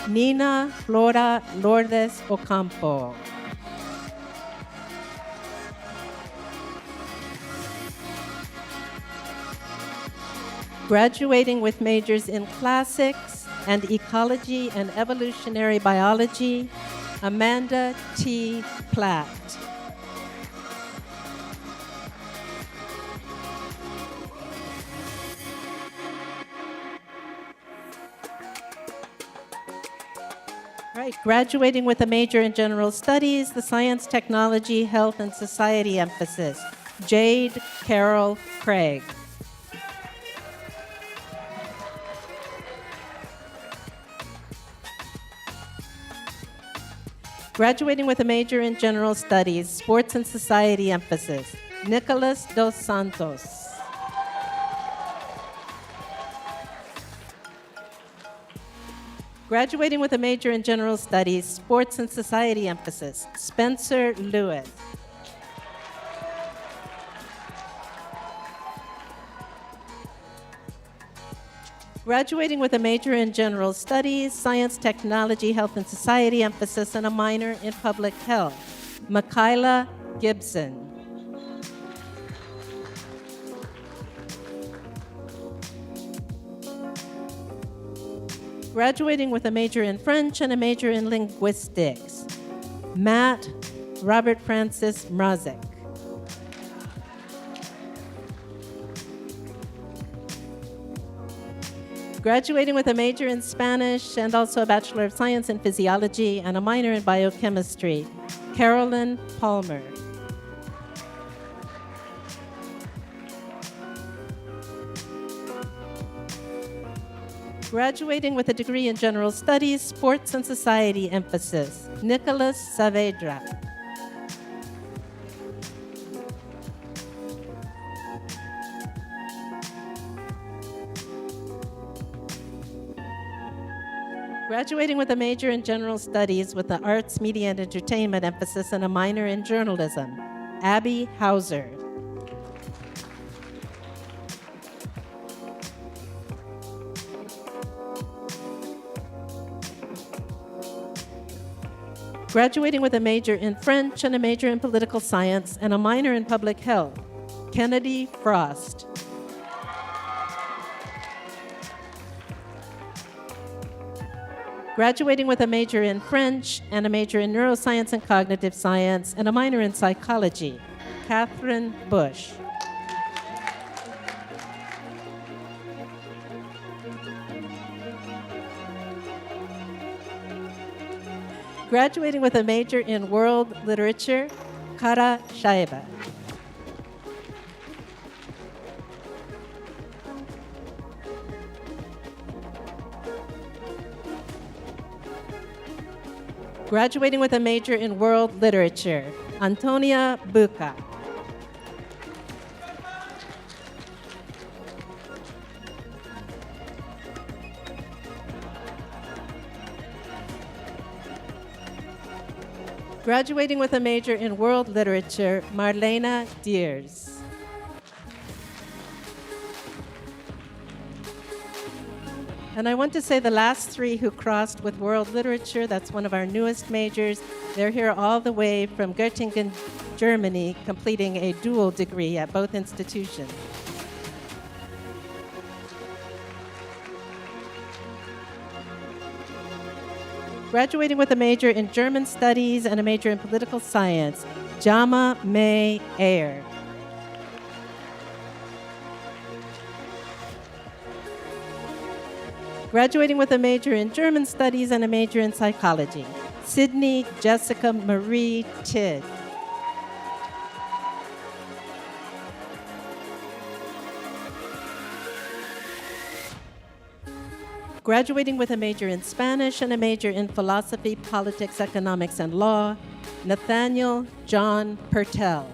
Nina Flora Lourdes Ocampo. Graduating with majors in classics and ecology and evolutionary biology, Amanda T. Platt. Right, graduating with a major in general studies, the science, technology, health, and society emphasis, Jade Carol Craig. Graduating with a major in general studies, sports and society emphasis, Nicholas Dos Santos. Graduating with a major in general studies, sports and society emphasis, Spencer Lewis. Graduating with a major in general studies, science, technology, health and society emphasis, and a minor in public health, Michaela Gibson. Graduating with a major in French and a major in linguistics, Matt Robert Francis Mrazek. Graduating with a major in Spanish and also a Bachelor of Science in Physiology and a minor in Biochemistry, Carolyn Palmer. Graduating with a degree in General Studies, Sports and Society emphasis, Nicholas Saavedra. Graduating with a major in General Studies with the Arts, Media, and Entertainment emphasis and a minor in Journalism, Abby Hauser. Graduating with a major in French and a major in Political Science and a minor in Public Health, Kennedy Frost. Graduating with a major in French and a major in Neuroscience and Cognitive Science and a minor in Psychology, Catherine Bush. Graduating with a major in World Literature, Kara Shaiba. Graduating with a major in World Literature, Antonia Buca. Graduating with a major in World Literature, Marlena Diers. And I want to say the last three who crossed with World Literature, that's one of our newest majors. They're here all the way from Göttingen, Germany, completing a dual degree at both institutions. Graduating with a major in German Studies and a major in Political Science, Jama May Ayer. Graduating with a major in German Studies and a major in Psychology, Sydney Jessica Marie Tidd. Graduating with a major in Spanish and a major in Philosophy, Politics, Economics, and Law, Nathaniel John Pertell.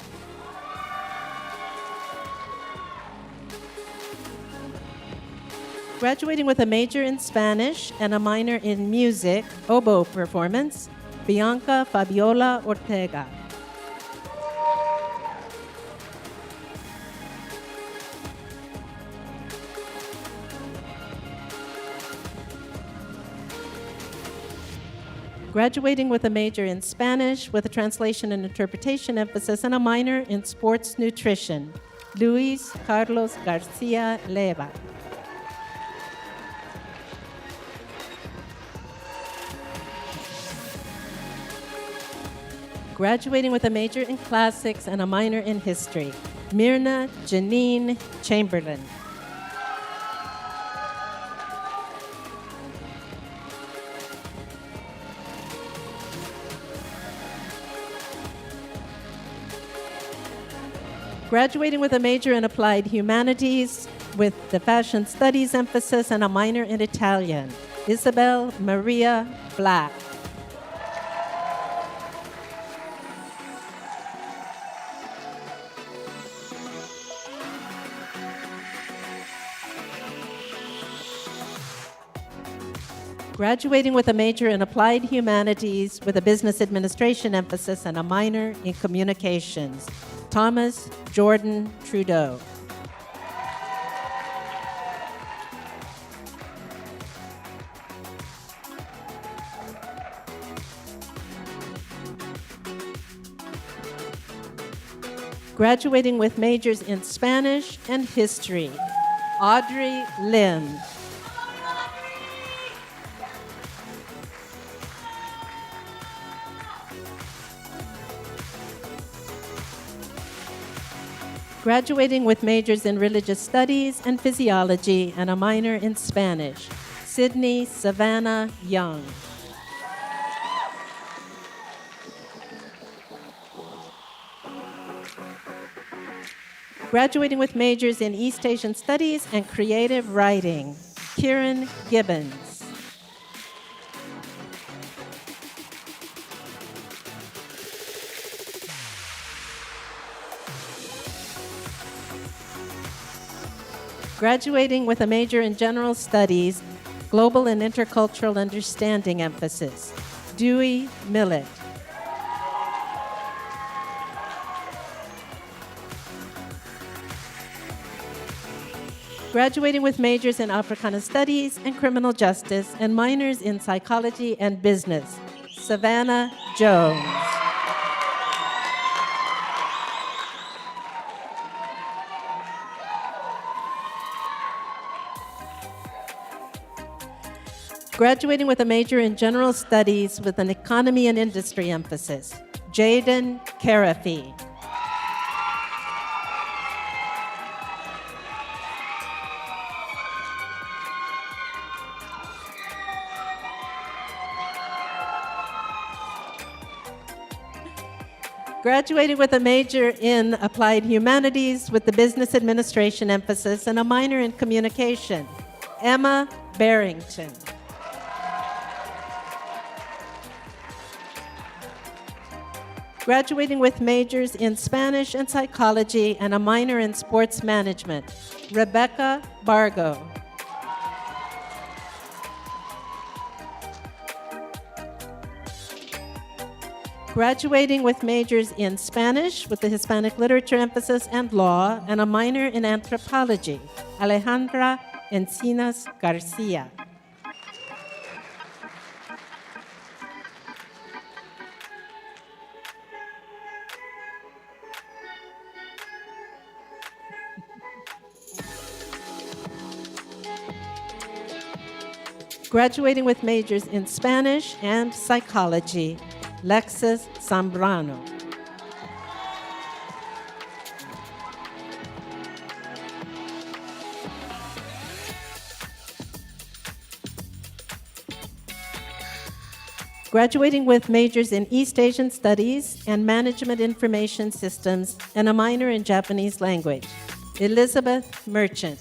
Graduating with a major in Spanish and a minor in music, oboe performance, Bianca Fabiola Ortega. Graduating with a major in Spanish with a translation and interpretation emphasis and a minor in sports nutrition, Luis Carlos Garcia Leva. Graduating with a major in classics and a minor in history, Myrna Janine Chamberlain. Graduating with a major in applied humanities with the fashion studies emphasis and a minor in Italian, Isabel Maria Black. Graduating with a major in applied humanities with a business administration emphasis and a minor in communications, Thomas Jordan Trudeau. Graduating with majors in Spanish and history, Audrey Lim. Graduating with majors in religious studies and physiology and a minor in Spanish, Sydney Savannah Young. Graduating with majors in East Asian Studies and Creative Writing, Kieran Gibbons. Graduating with a major in General Studies, Global and Intercultural Understanding emphasis, Dewey Millett. Graduating with majors in Africana Studies and Criminal Justice and minors in Psychology and Business, Savannah Jones. Graduating with a major in General Studies with an Economy and Industry emphasis, Jaden Carafi. Graduated with a major in Applied Humanities with the Business Administration emphasis and a minor in Communication, Emma Barrington. Graduating with majors in Spanish and Psychology and a minor in Sports Management, Rebecca Bargo. Graduating with majors in Spanish with the Hispanic Literature emphasis and Law and a minor in Anthropology, Alejandra Encinas Garcia. Graduating with majors in Spanish and Psychology, Lexus Zambrano. Graduating with majors in East Asian Studies and Management Information Systems and a minor in Japanese language, Elizabeth Merchant.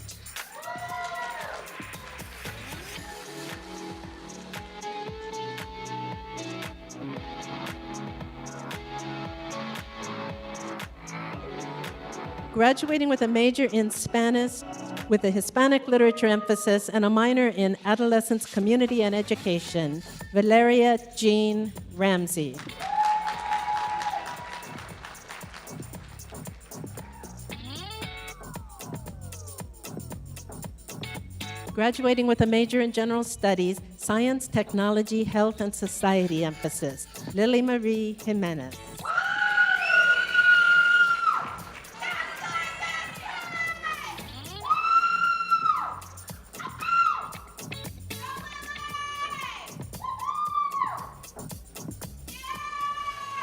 Graduating with a major in Spanish with a Hispanic Literature emphasis and a minor in Adolescence Community and Education, Valeria Jean Ramsey. Graduating with a major in General Studies, Science, Technology, Health, and Society emphasis, Lily Marie Jimenez.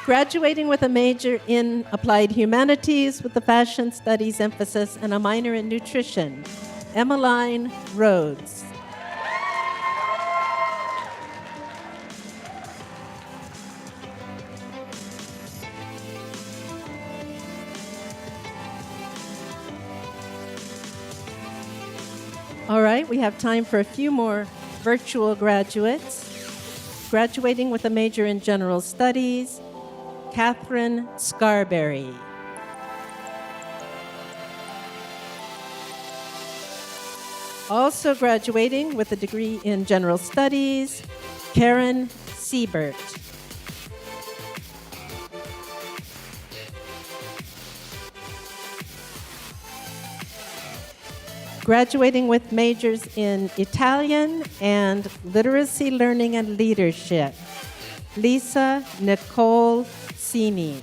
Graduating with a major in Applied Humanities with the Fashion Studies emphasis and a minor in Nutrition, Emmeline Rhodes. All right, we have time for a few more virtual graduates. Graduating with a major in General Studies, Catherine Scarberry. Also graduating with a degree in General Studies, Karen Siebert. Graduating with majors in Italian and Literacy, Learning, and Leadership, Lisa Nicole Sini.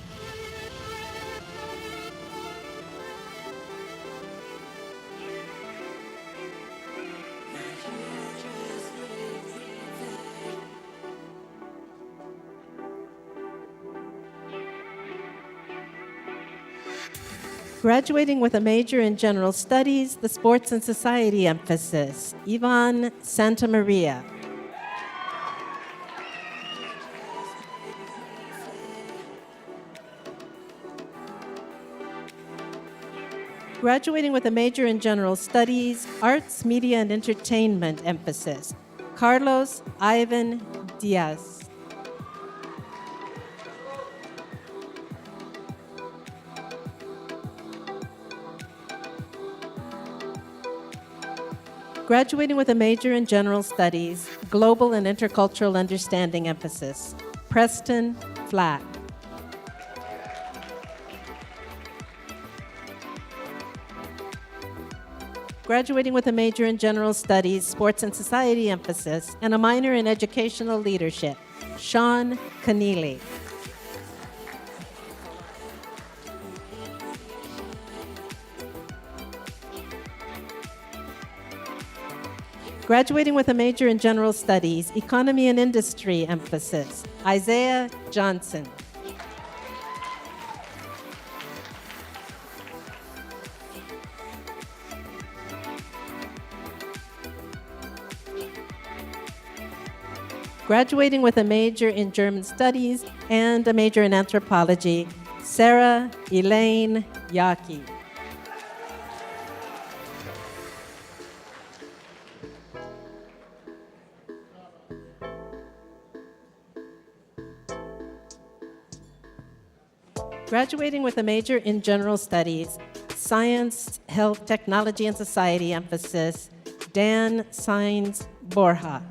Graduating with a major in General Studies, the Sports and Society emphasis, Yvonne Santamaria. Graduating with a major in General Studies, Arts, Media, and Entertainment emphasis, Carlos Ivan Diaz. Graduating with a major in General Studies, Global and Intercultural Understanding emphasis, Preston Flack. Graduating with a major in General Studies, Sports and Society emphasis, and a minor in Educational Leadership, Sean Keneally. Graduating with a major in General Studies, Economy and Industry emphasis, Isaiah Johnson. Graduating with a major in German Studies and a major in Anthropology, Sarah Elaine Yaki. Graduating with a major in General Studies, Science, Health, Technology, and Society emphasis, Dan Sainz Borja.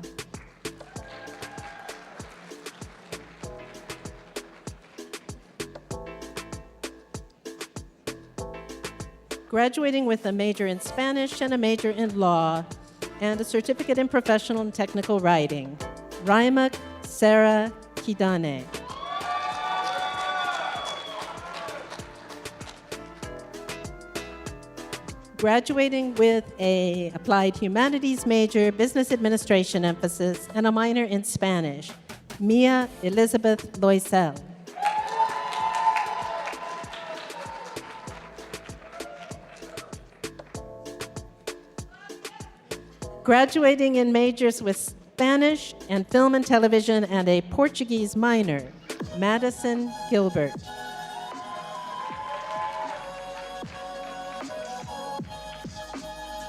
Graduating with a major in Spanish and a major in Law, and a certificate in Professional and Technical Writing, Raimak Sarah Kidane. Graduating with a Applied Humanities major, Business Administration emphasis, and a minor in Spanish, Mia Elizabeth Loisel. Graduating in majors with Spanish and Film and Television and a Portuguese minor, Madison Gilbert.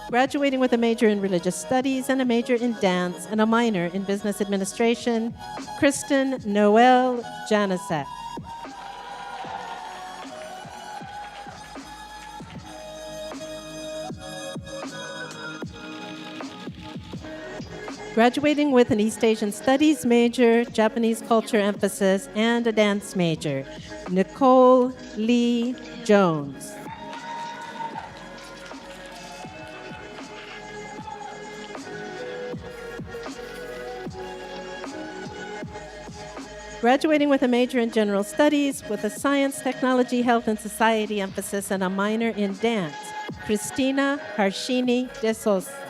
Graduating with a major in Religious Studies and a major in Dance and a minor in Business Administration, Kristen Noel Janicek. Graduating with an East Asian Studies major, Japanese culture emphasis, and a dance major, Nicole Lee Jones. Graduating with a major in General Studies with a Science, Technology, Health, and Society emphasis and a minor in dance, Christina Harshini de Sosa.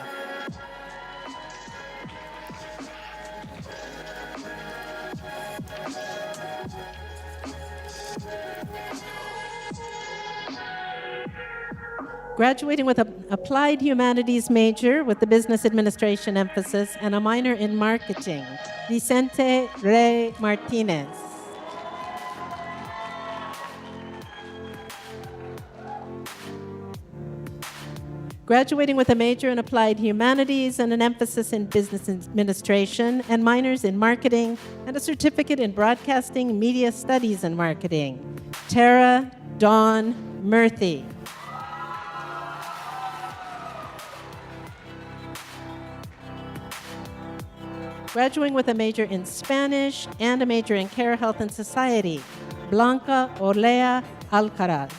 Graduating with an Applied Humanities major with the Business Administration emphasis and a minor in Marketing, Vicente Rey Martinez. Graduating with a major in Applied Humanities and an emphasis in Business Administration and minors in Marketing and a certificate in Broadcasting, Media Studies, and Marketing, Tara Dawn Murthy. Graduating with a major in Spanish and a major in Care, Health, and Society, Blanca Olea Alcaraz.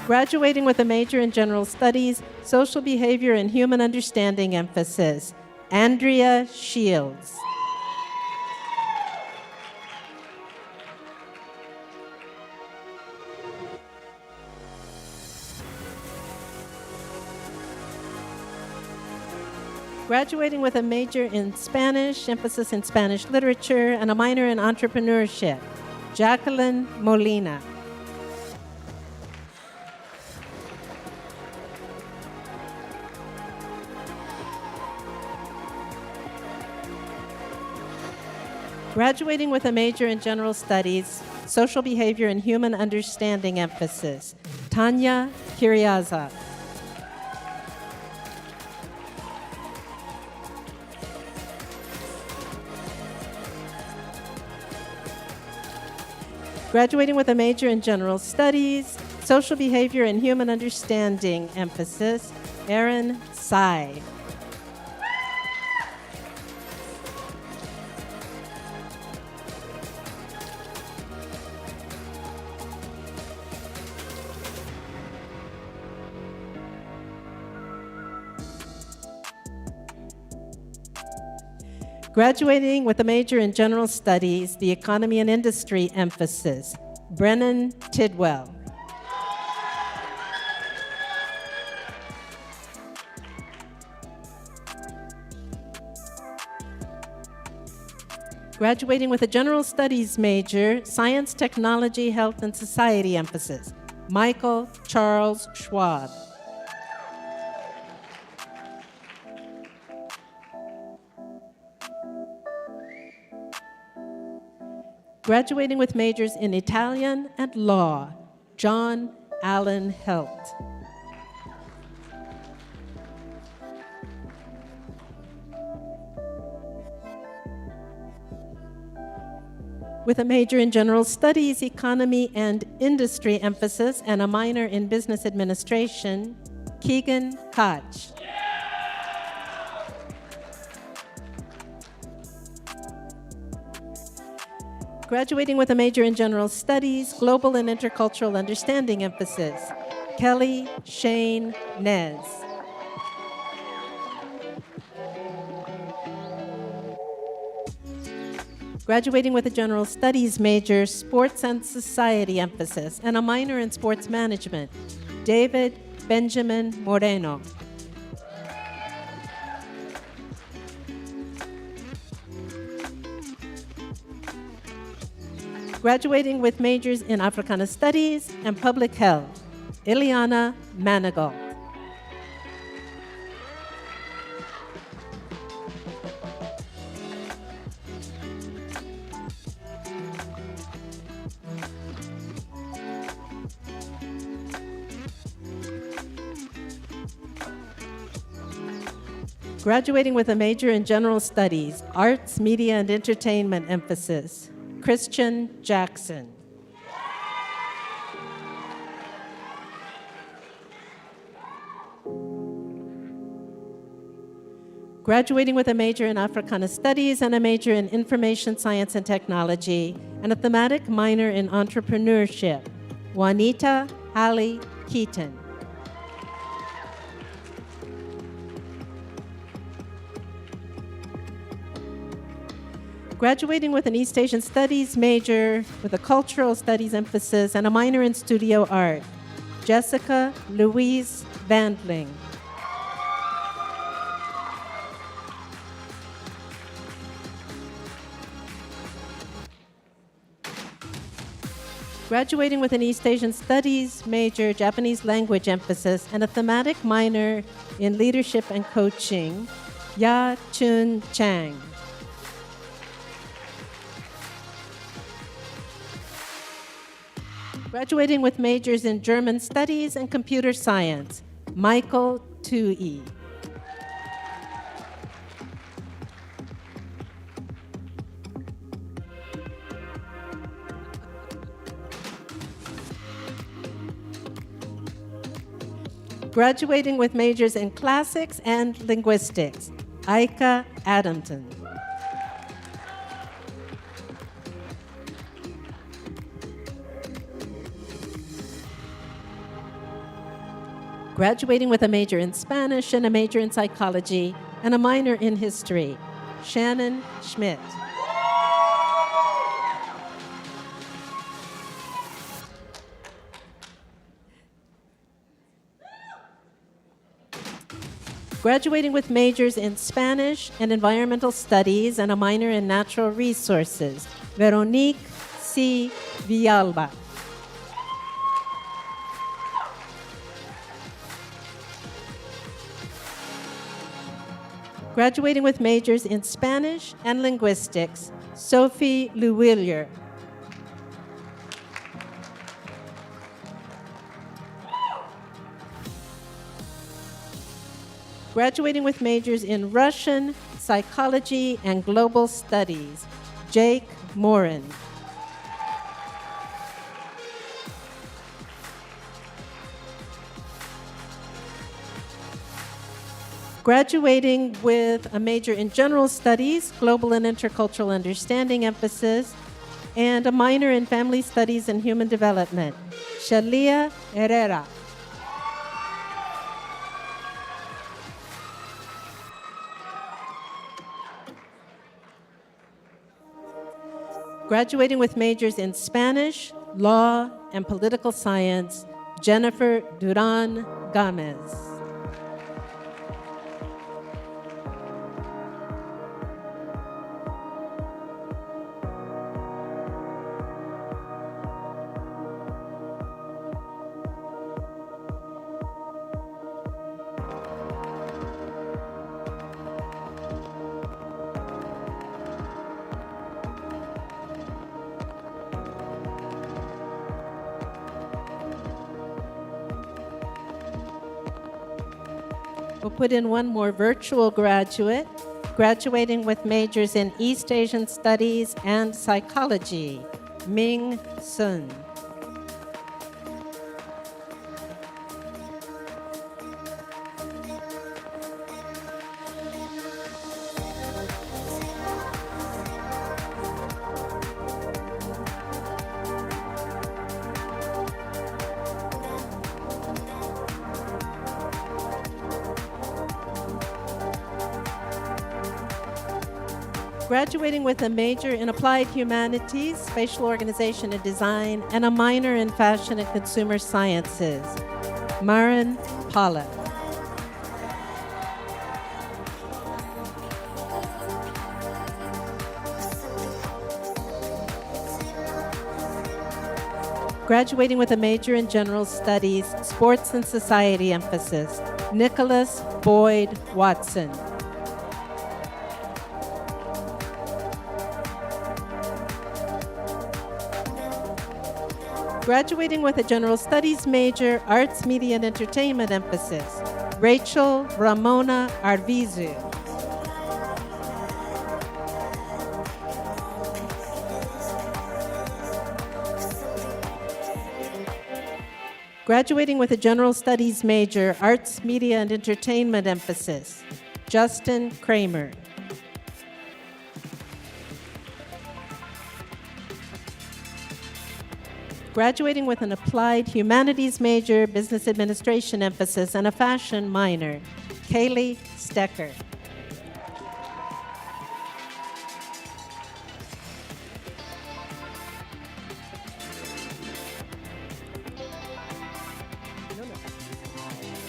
Graduating with a major in General Studies, Social Behavior and Human Understanding emphasis, Andrea Shields. Graduating with a major in Spanish, emphasis in Spanish literature, and a minor in entrepreneurship, Jacqueline Molina. Graduating with a major in General Studies, Social Behavior and Human Understanding emphasis, Tanya Kiriaza. Graduating with a major in General Studies, Social Behavior and Human Understanding emphasis, Erin Tsai. Graduating with a major in General Studies, the Economy and Industry emphasis, Brennan Tidwell. Graduating with a General Studies major, Science, Technology, Health, and Society emphasis, Michael Charles Schwab. Graduating with majors in Italian and Law, John Allen Helt. With a major in General Studies, Economy and Industry emphasis, and a minor in Business Administration, Keegan Koch. Graduating with a major in General Studies, Global and Intercultural Understanding emphasis, Kelly Shane Nez. Graduating with a General Studies major, Sports and Society emphasis, and a minor in Sports Management, David Benjamin Moreno. Graduating with majors in Africana Studies and Public Health, Ileana Manigault. Graduating with a major in General Studies, Arts, Media, and Entertainment emphasis, Christian Jackson. Graduating with a major in Africana Studies and a major in Information Science and Technology, and a thematic minor in Entrepreneurship, Juanita Hallie Keaton. Graduating with an East Asian Studies major with a Cultural Studies emphasis and a minor in Studio Art, Jessica Louise Vandling. Graduating with an East Asian Studies major, Japanese language emphasis, and a thematic minor in Leadership and Coaching, Ya Chun Chang. Graduating with majors in German Studies and Computer Science, Michael Tui. Graduating with majors in classics and linguistics, Aika Adamton. Graduating with a major in Spanish and a major in psychology and a minor in history, Shannon Schmidt. Graduating with majors in Spanish and environmental studies and a minor in natural resources, Veronique C. Villalba. Graduating with majors in Spanish and linguistics, Sophie Lewillier. Graduating with majors in Russian, psychology, and global studies, Jake Morin. Graduating with a major in general studies, global and intercultural understanding emphasis, and a minor in family studies and human development, Shalia Herrera. Graduating with majors in Spanish, law, and political science, Jennifer Duran Gomez. We'll put in one more virtual graduate, graduating with majors in East Asian Studies and Psychology, Ming Sun. Graduating with a major in Applied Humanities, Spatial Organization and Design, and a minor in Fashion and Consumer Sciences, Maren Pollack. Graduating with a major in General Studies, Sports and Society emphasis, Nicholas Boyd Watson. Graduating with a General Studies major, Arts, Media, and Entertainment emphasis, Rachel Ramona Arvizu. Graduating with a General Studies major, Arts, Media, and Entertainment emphasis, Justin Kramer. Graduating with an Applied Humanities major, Business Administration emphasis, and a Fashion minor, Kaylee Stecker.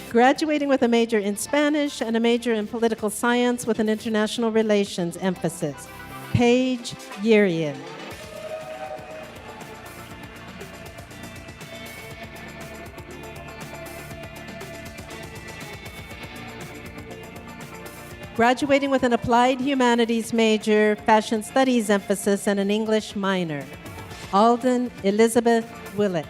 Graduating with a major in Spanish and a major in Political Science with an International Relations emphasis, Paige Yerian. Graduating with an Applied Humanities major, Fashion Studies emphasis, and an English minor, Alden Elizabeth Willett.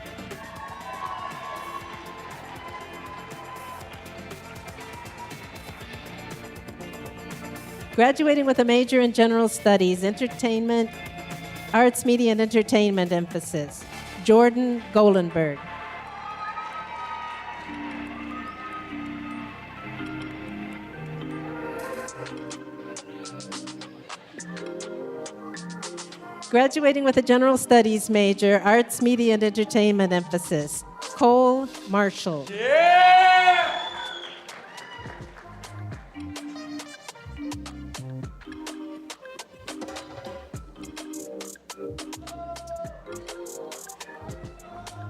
Graduating with a major in General Studies, Entertainment, Arts, Media, and Entertainment emphasis, Jordan Golenberg. Graduating with a general studies major, arts, media, and entertainment emphasis, Cole Marshall.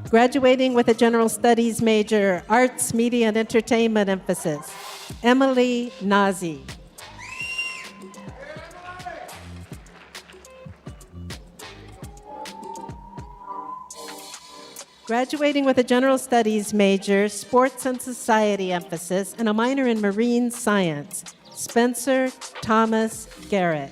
Graduating with a general studies major, arts, media, and entertainment emphasis, Emily Nazi. Graduating with a general studies major, sports and society emphasis, and a minor in marine science, Spencer Thomas Garrett.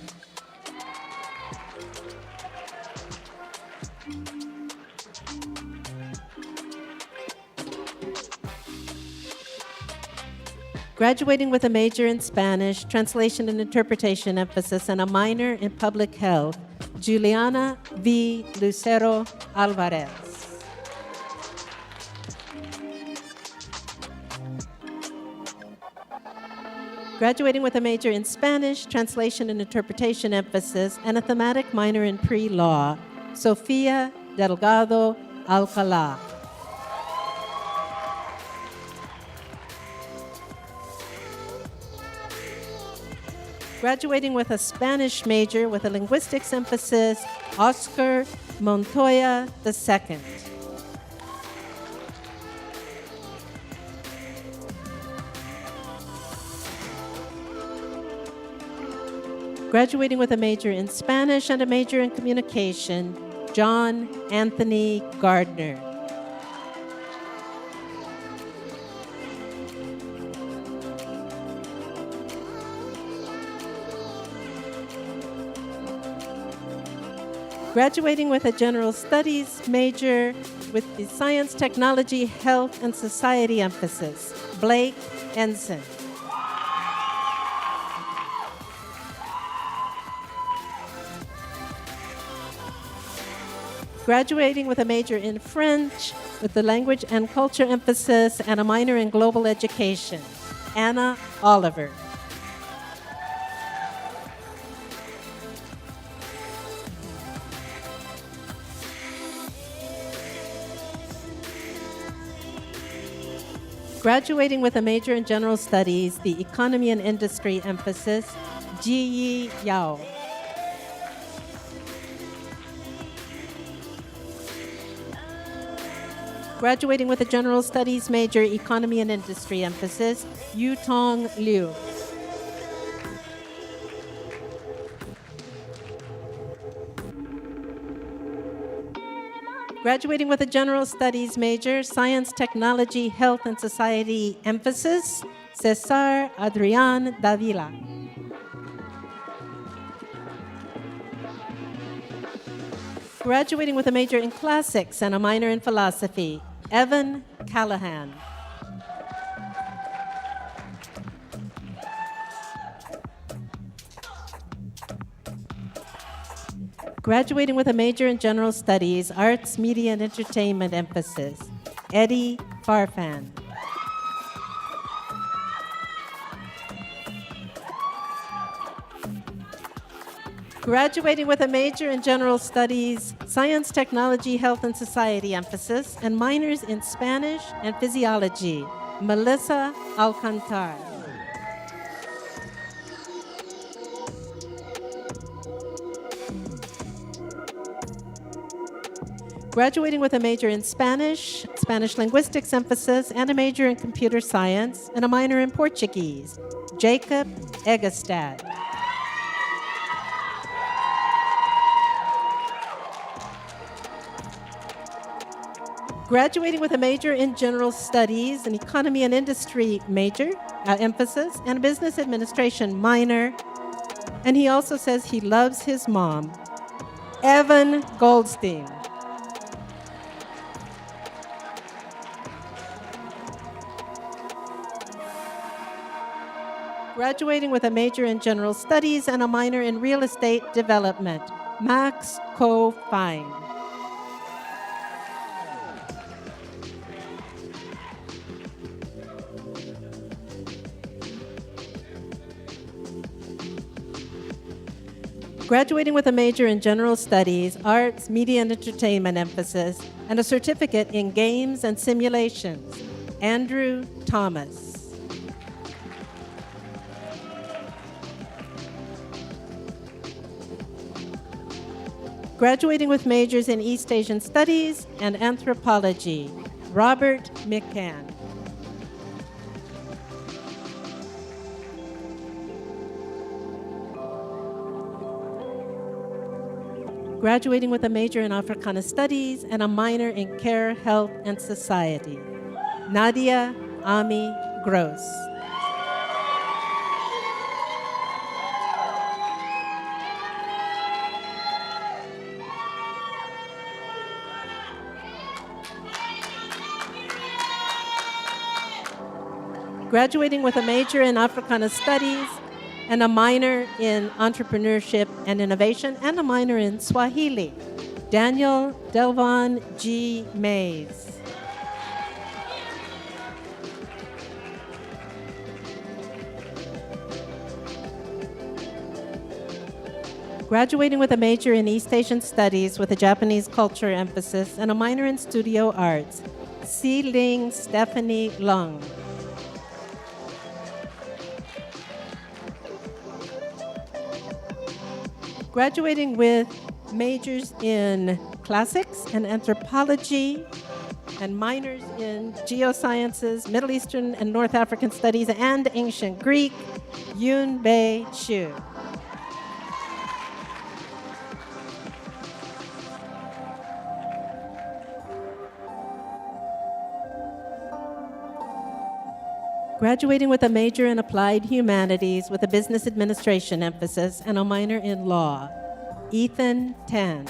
Graduating with a major in Spanish, translation and interpretation emphasis, and a minor in public health, Juliana V. Lucero Alvarez. Graduating with a major in Spanish, translation and interpretation emphasis, and a thematic minor in pre-law, Sofia Delgado Alcalá. Graduating with a Spanish major with a linguistics emphasis, Oscar Montoya II. Graduating with a major in Spanish and a major in communication, John Anthony Gardner. Graduating with a general studies major with the science, technology, health, and society emphasis, Blake Ensign. Graduating with a major in French with the language and culture emphasis and a minor in global education, Anna Oliver. Graduating with a major in general studies, the economy and industry emphasis, Ji Yao. Graduating with a general studies major, economy and industry emphasis, Yutong Liu. Graduating with a general studies major, science, technology, health, and society emphasis, Cesar Adrian Davila. Graduating with a major in classics and a minor in philosophy, Evan Callahan. Graduating with a major in general studies, arts, media, and entertainment emphasis, Eddie Farfan. Graduating with a major in general studies, science, technology, health, and society emphasis, and minors in Spanish and physiology, Melissa Alcantar. Graduating with a major in Spanish, Spanish linguistics emphasis, and a major in computer science, and a minor in Portuguese, Jacob Egestad. Graduating with a major in general studies, an economy and industry major, emphasis, and a business administration minor. And he also says he loves his mom, Evan Goldstein. Graduating with a major in general studies and a minor in real estate development, Max Ko Fine. Graduating with a major in General Studies, Arts, Media and Entertainment emphasis, and a certificate in Games and Simulations, Andrew Thomas. Graduating with majors in East Asian Studies and Anthropology, Robert McCann. Graduating with a major in Africana Studies and a minor in Care, Health, and Society, Nadia Ami Gross. Graduating with a major in Africana Studies and a minor in Entrepreneurship and Innovation and a minor in Swahili, Daniel Delvon G. Mays. Graduating with a major in East Asian Studies with a Japanese culture emphasis and a minor in Studio Arts, Si Ling Stephanie Lung. Graduating with majors in classics and anthropology and minors in geosciences, Middle Eastern and North African studies, and ancient Greek, Yoon Bae Shu. Graduating with a major in Applied Humanities with a Business Administration emphasis and a minor in Law, Ethan Tan.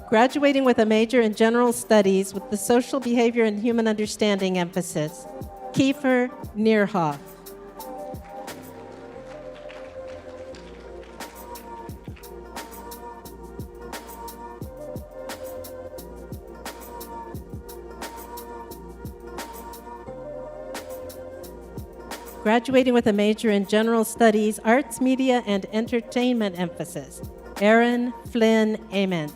Graduating with a major in General Studies with the Social Behavior and Human Understanding emphasis, Kiefer Neerhoff. Graduating with a major in General Studies, Arts, Media, and Entertainment emphasis, Aaron Flynn Ament.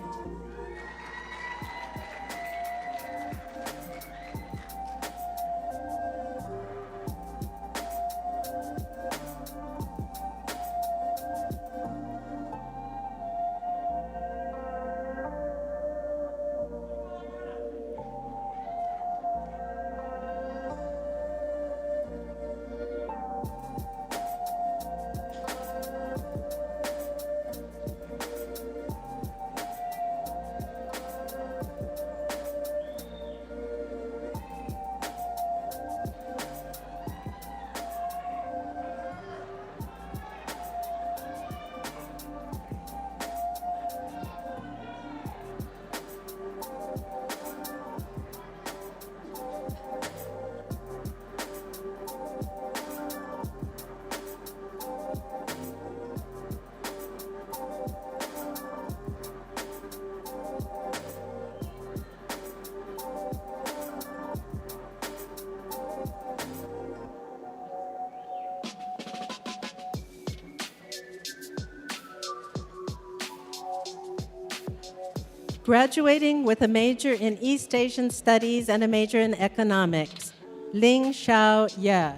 Graduating with a major in East Asian Studies and a major in Economics, Ling Xiao Ye.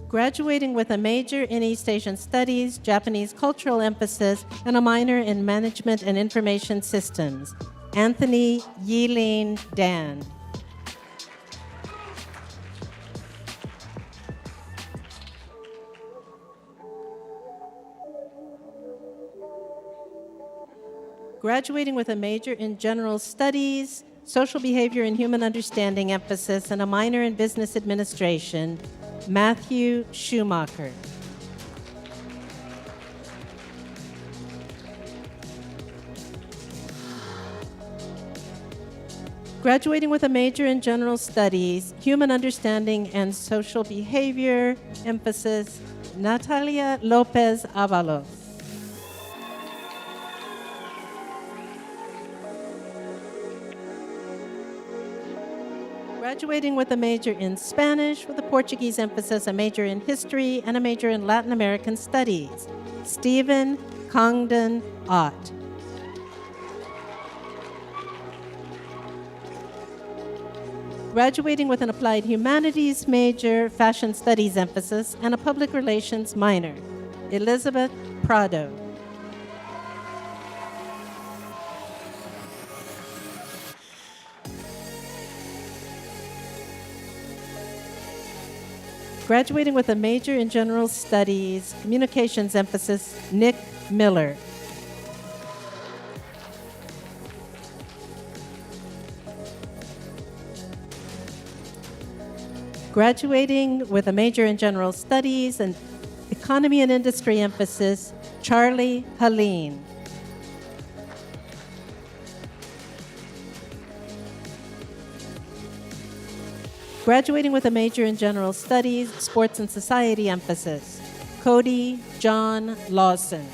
Graduating with a major in East Asian Studies, Japanese cultural emphasis, and a minor in Management and Information Systems, Anthony Yilin Dan. Graduating with a major in General Studies, Social Behavior and Human Understanding emphasis, and a minor in Business Administration, Matthew Schumacher. Graduating with a major in general studies, human understanding and social behavior, emphasis, Natalia Lopez Avalos. Graduating with a major in Spanish with a Portuguese emphasis, a major in history, and a major in Latin American studies, Stephen Congdon Ott. Graduating with an applied humanities major, fashion studies emphasis, and a public relations minor, Elizabeth Prado. Graduating with a major in general studies, communications emphasis, Nick Miller. Graduating with a major in general studies and economy and industry emphasis, Charlie Helene. Graduating with a major in general studies, sports and society emphasis, Cody John Lawson.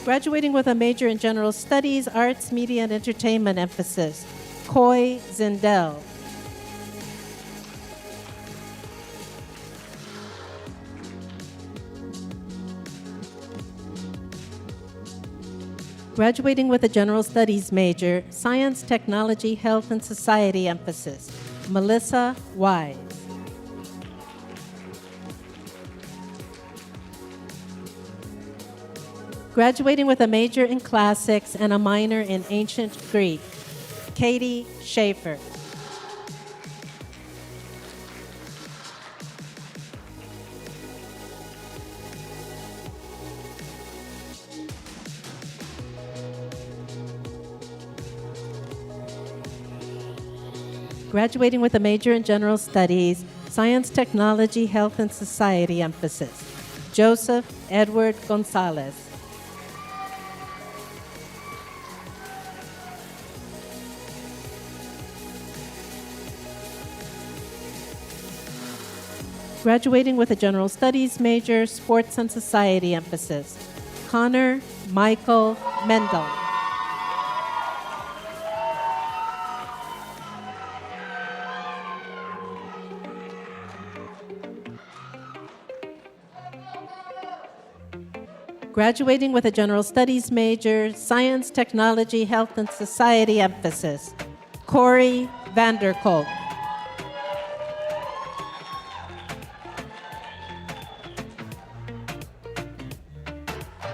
Graduating with a major in general studies, arts, media, and entertainment emphasis, Coy Zindel. Graduating with a general studies major, science, technology, health, and society emphasis, Melissa Wise. Graduating with a major in classics and a minor in ancient Greek, Katie Schaefer. Graduating with a major in general studies, science, technology, health, and society emphasis, Joseph Edward Gonzalez. Graduating with a general studies major, sports and society emphasis, Connor Michael Mendel. Graduating with a general studies major, science, technology, health, and society emphasis, Corey Vanderkolk.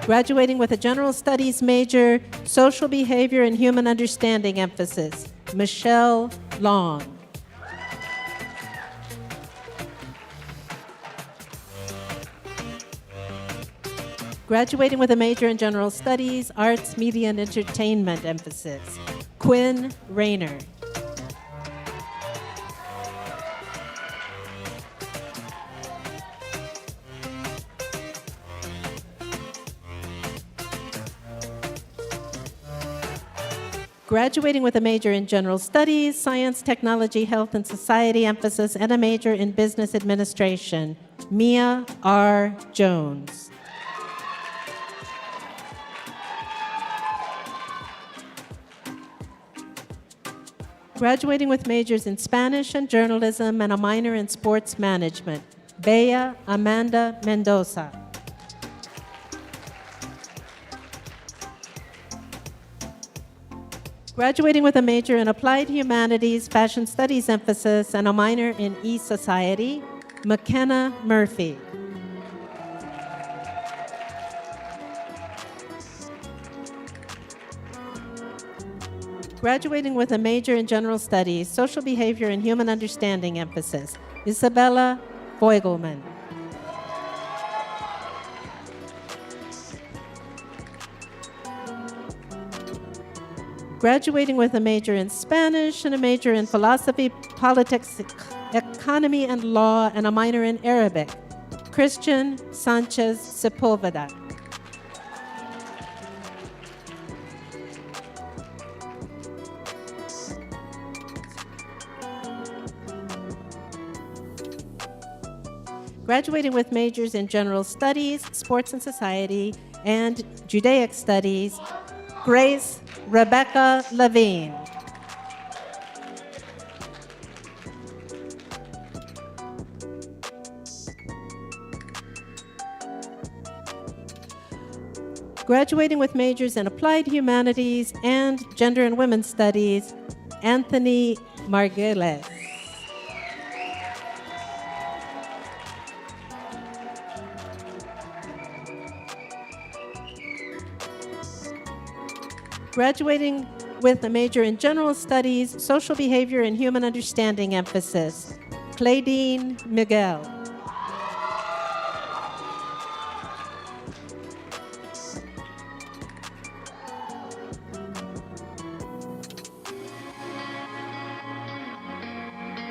Graduating with a general studies major, social behavior and human understanding emphasis, Michelle Long. Graduating with a major in general studies, arts, media, and entertainment emphasis, Quinn Rayner. Graduating with a major in general studies, science, technology, health, and society emphasis, and a major in business administration, Mia R. Jones. Graduating with majors in Spanish and journalism and a minor in sports management, Bea Amanda Mendoza. Graduating with a major in applied humanities, fashion studies emphasis, and a minor in e-society, McKenna Murphy. Graduating with a major in general studies, social behavior and human understanding emphasis, Isabella Voigelman. Graduating with a major in Spanish and a major in philosophy, politics, economy, and law, and a minor in Arabic, Christian Sanchez Sepulveda. Graduating with majors in General Studies, Sports and Society, and Judaic Studies, Grace Rebecca Levine. Graduating with majors in Applied Humanities and Gender and Women's Studies, Anthony Margules. Graduating with a major in General Studies, Social Behavior and Human Understanding emphasis, Claydine Miguel.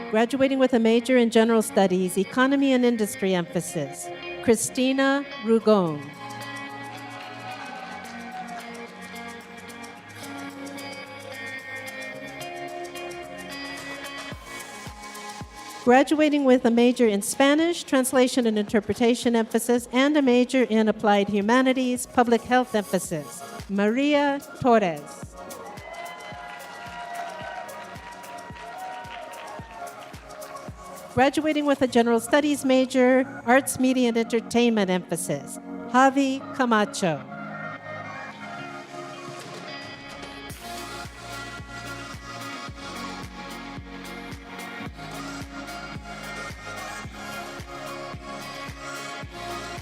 Graduating with a major in General Studies, Economy and Industry emphasis, Christina Rugon. Graduating with a major in Spanish, Translation and Interpretation emphasis, and a major in Applied Humanities, Public Health emphasis, Maria Torres. Graduating with a General Studies major, Arts, Media, and Entertainment emphasis, Javi Camacho.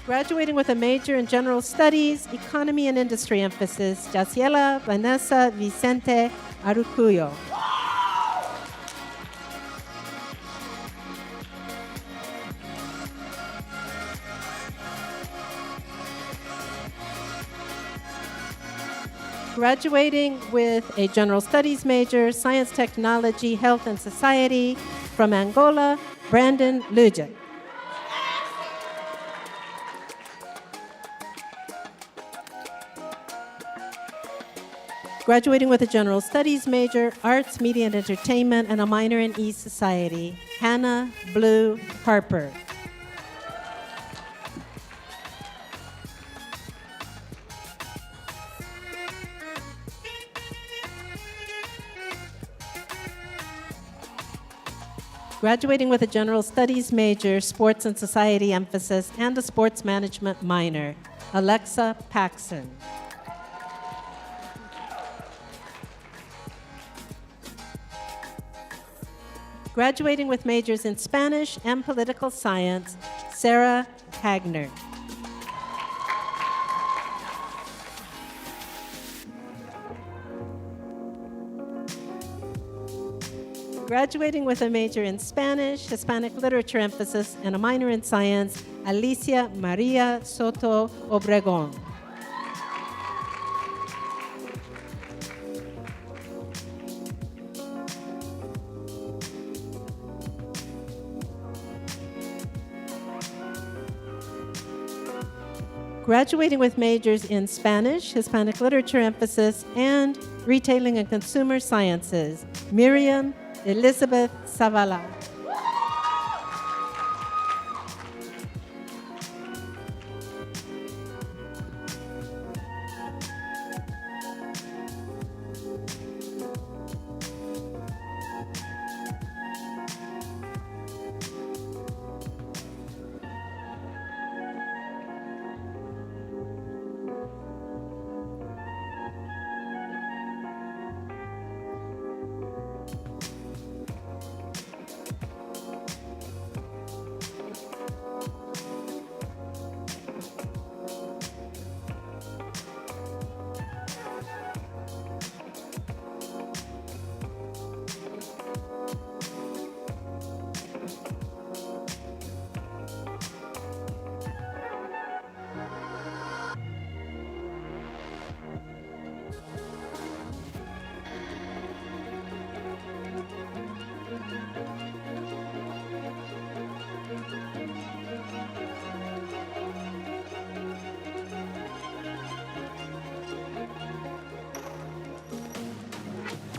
Graduating with a major in General Studies, Economy and Industry emphasis, Jaciela Vanessa Vicente Arucuyo. Graduating with a General Studies major, Science, Technology, Health, and Society from Angola, Brandon Lujic. Graduating with a General Studies major, Arts, Media, and Entertainment, and a minor in E-Society, Hannah Blue Harper. Graduating with a General Studies major, Sports and Society emphasis, and a Sports Management minor, Alexa Paxson. Graduating with majors in Spanish and Political Science, Sarah Hagner. Graduating with a major in Spanish, Hispanic Literature emphasis, and a minor in Science, Alicia Maria Soto Obregon. Graduating with majors in Spanish, Hispanic Literature emphasis, and Retailing and Consumer Sciences, Miriam Elizabeth Zavala.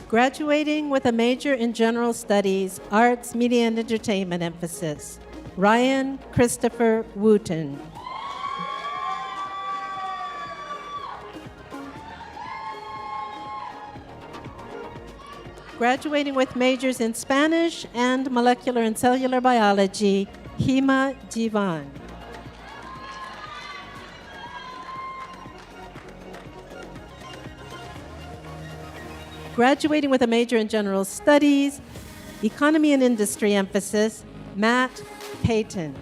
Graduating with a major in General Studies, Arts, Media, and Entertainment emphasis, Ryan Christopher Wooten. Graduating with majors in Spanish and Molecular and Cellular Biology, Hima Jivan. Graduating with a major in General Studies, Economy and Industry emphasis, Matt Payton.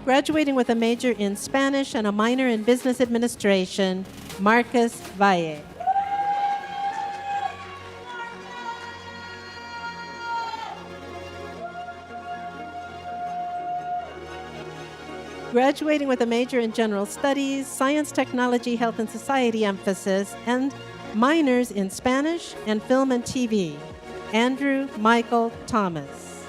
Graduating with a major in Spanish and a minor in Business Administration, Marcus Valle. Graduating with a major in General Studies, Science, Technology, Health, and Society emphasis, and minors in Spanish and Film and TV, Andrew Michael Thomas.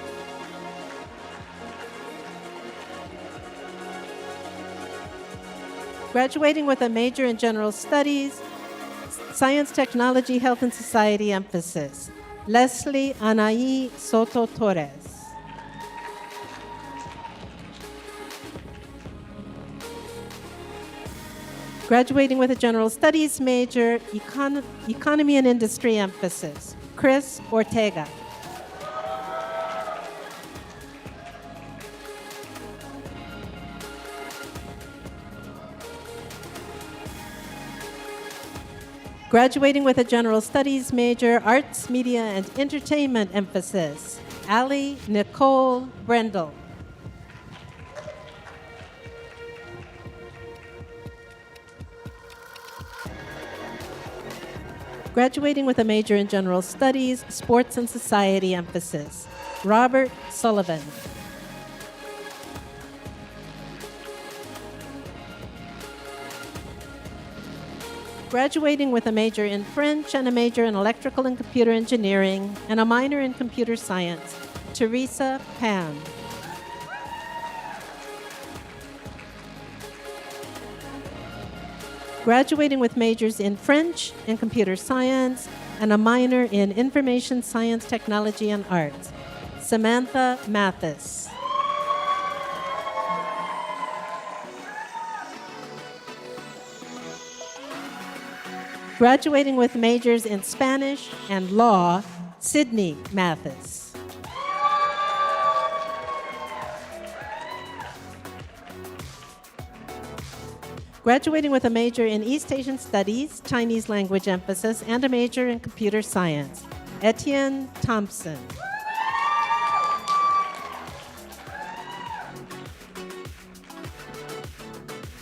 Graduating with a major in General Studies, Science, Technology, Health, and Society emphasis, Leslie Anaí Soto Torres. Graduating with a General Studies major, Economy and Industry emphasis, Chris Ortega. Graduating with a General Studies major, Arts, Media, and Entertainment emphasis, Allie Nicole Brendel. Graduating with a major in General Studies, Sports and Society emphasis, Robert Sullivan. Graduating with a major in French and a major in Electrical and Computer Engineering and a minor in Computer Science, Teresa Pan. Graduating with majors in French and Computer Science and a minor in Information Science, Technology, and Arts, Samantha Mathis. Graduating with majors in Spanish and Law, Sydney Mathis. Graduating with a major in East Asian Studies, Chinese language emphasis, and a major in Computer Science, Etienne Thompson.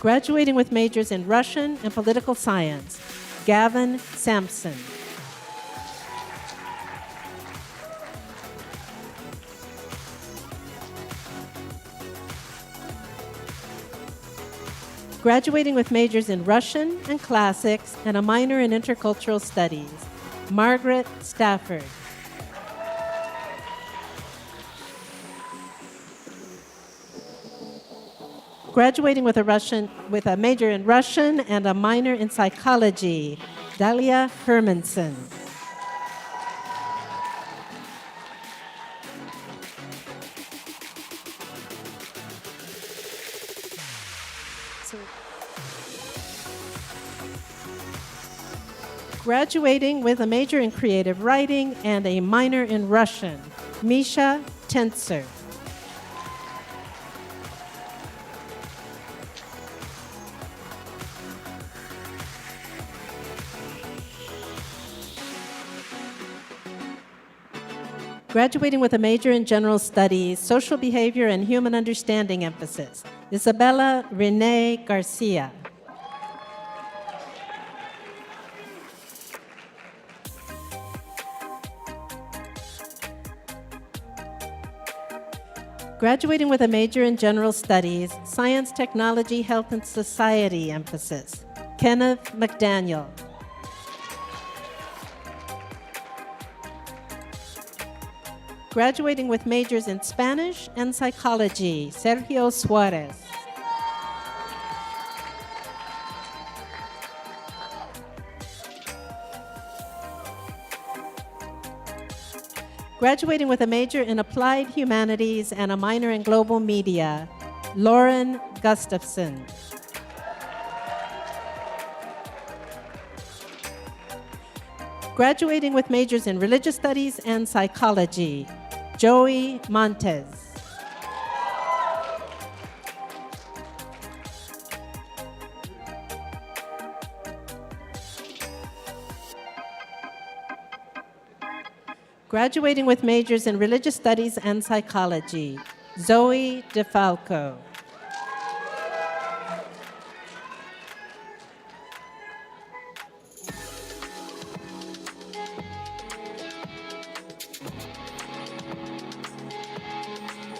Graduating with majors in Russian and Political Science, Gavin Sampson. Graduating with majors in Russian and Classics and a minor in Intercultural Studies, Margaret Stafford. Graduating with a major in Russian and a minor in Psychology, Dalia Hermanson. Graduating with a major in Creative Writing and a minor in Russian, Misha Tenser. Graduating with a major in General Studies, Social Behavior and Human Understanding emphasis, Isabella Renee Garcia. Graduating with a major in General Studies, Science, Technology, Health, and Society emphasis, Kenneth McDaniel. Graduating with majors in Spanish and Psychology, Sergio Suarez. Graduating with a major in Applied Humanities and a minor in Global Media, Lauren Gustafson. Graduating with majors in Religious Studies and Psychology, Joey Montez. Graduating with majors in Religious Studies and Psychology, Zoe DeFalco.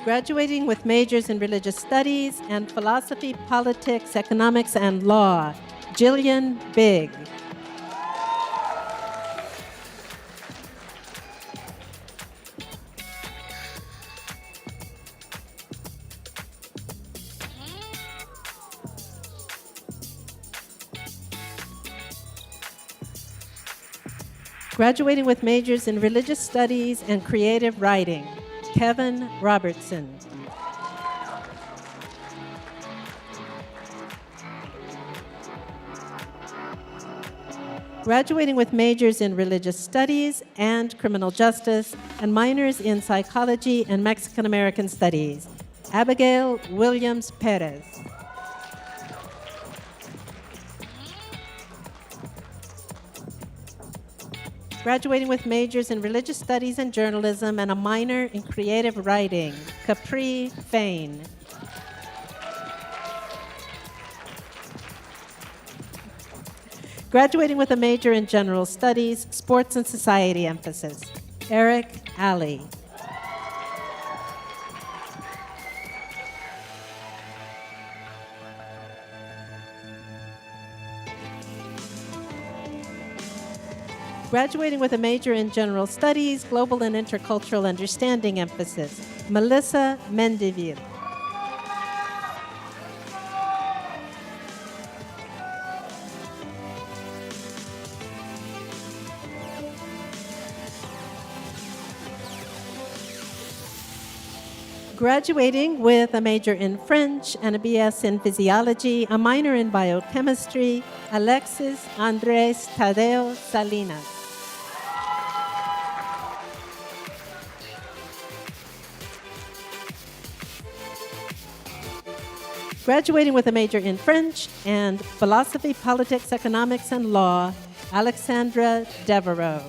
Graduating with majors in Religious Studies and Philosophy, Politics, Economics, and Law, Jillian Bigg. Graduating with majors in Religious Studies and Creative Writing, Kevin Robertson. Graduating with majors in Religious Studies and Criminal Justice and minors in Psychology and Mexican American Studies, Abigail Williams Perez. Graduating with majors in Religious Studies and Journalism and a minor in Creative Writing, Capri Fain. Graduating with a major in General Studies, Sports and Society emphasis, Eric Alley. Graduating with a major in General Studies, Global and Intercultural Understanding emphasis, Melissa Mendeville. Graduating with a major in French and a BS in Physiology, a minor in Biochemistry, Alexis Andres Tadeo Salinas. Graduating with a major in French and Philosophy, Politics, Economics, and Law, Alexandra Devereaux.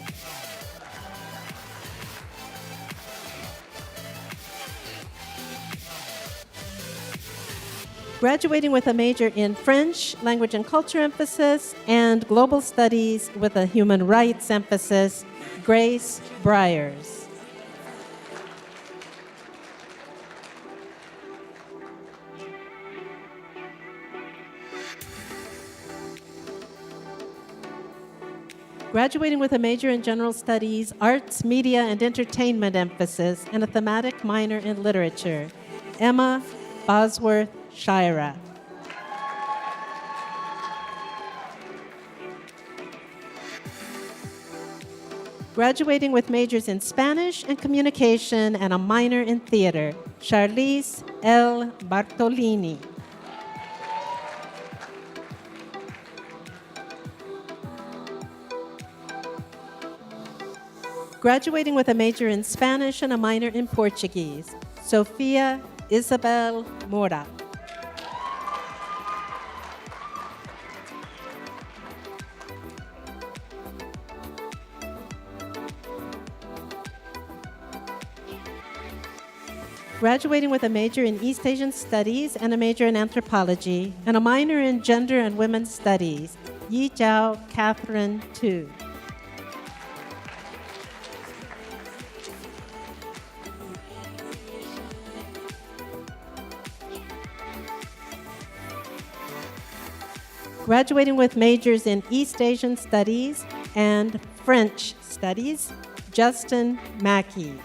Graduating with a major in French, Language and Culture emphasis, and Global Studies with a Human Rights emphasis, Grace Bryers. Graduating with a major in General Studies, Arts, Media, and Entertainment emphasis, and a thematic minor in Literature, Emma Bosworth Shira. Graduating with majors in Spanish and Communication and a minor in Theater, Charlize L. Bartolini. Graduating with a major in Spanish and a minor in Portuguese, Sofia Isabel Mora. Graduating with a major in East Asian Studies and a major in Anthropology and a minor in Gender and Women's Studies, Yi Jiao Catherine Tu. Graduating with majors in East Asian Studies and French Studies, Justin Mackey.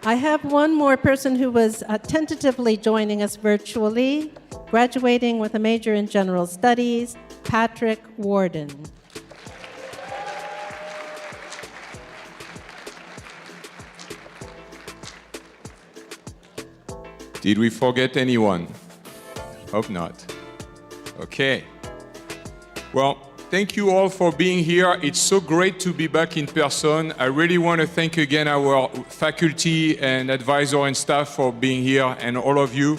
I have one more person who was tentatively joining us virtually, graduating with a major in general studies, Patrick Warden. Did we forget anyone? Hope not. Okay. Well, thank you all for being here. It's so great to be back in person. I really want to thank again our faculty and advisor and staff for being here, and all of you.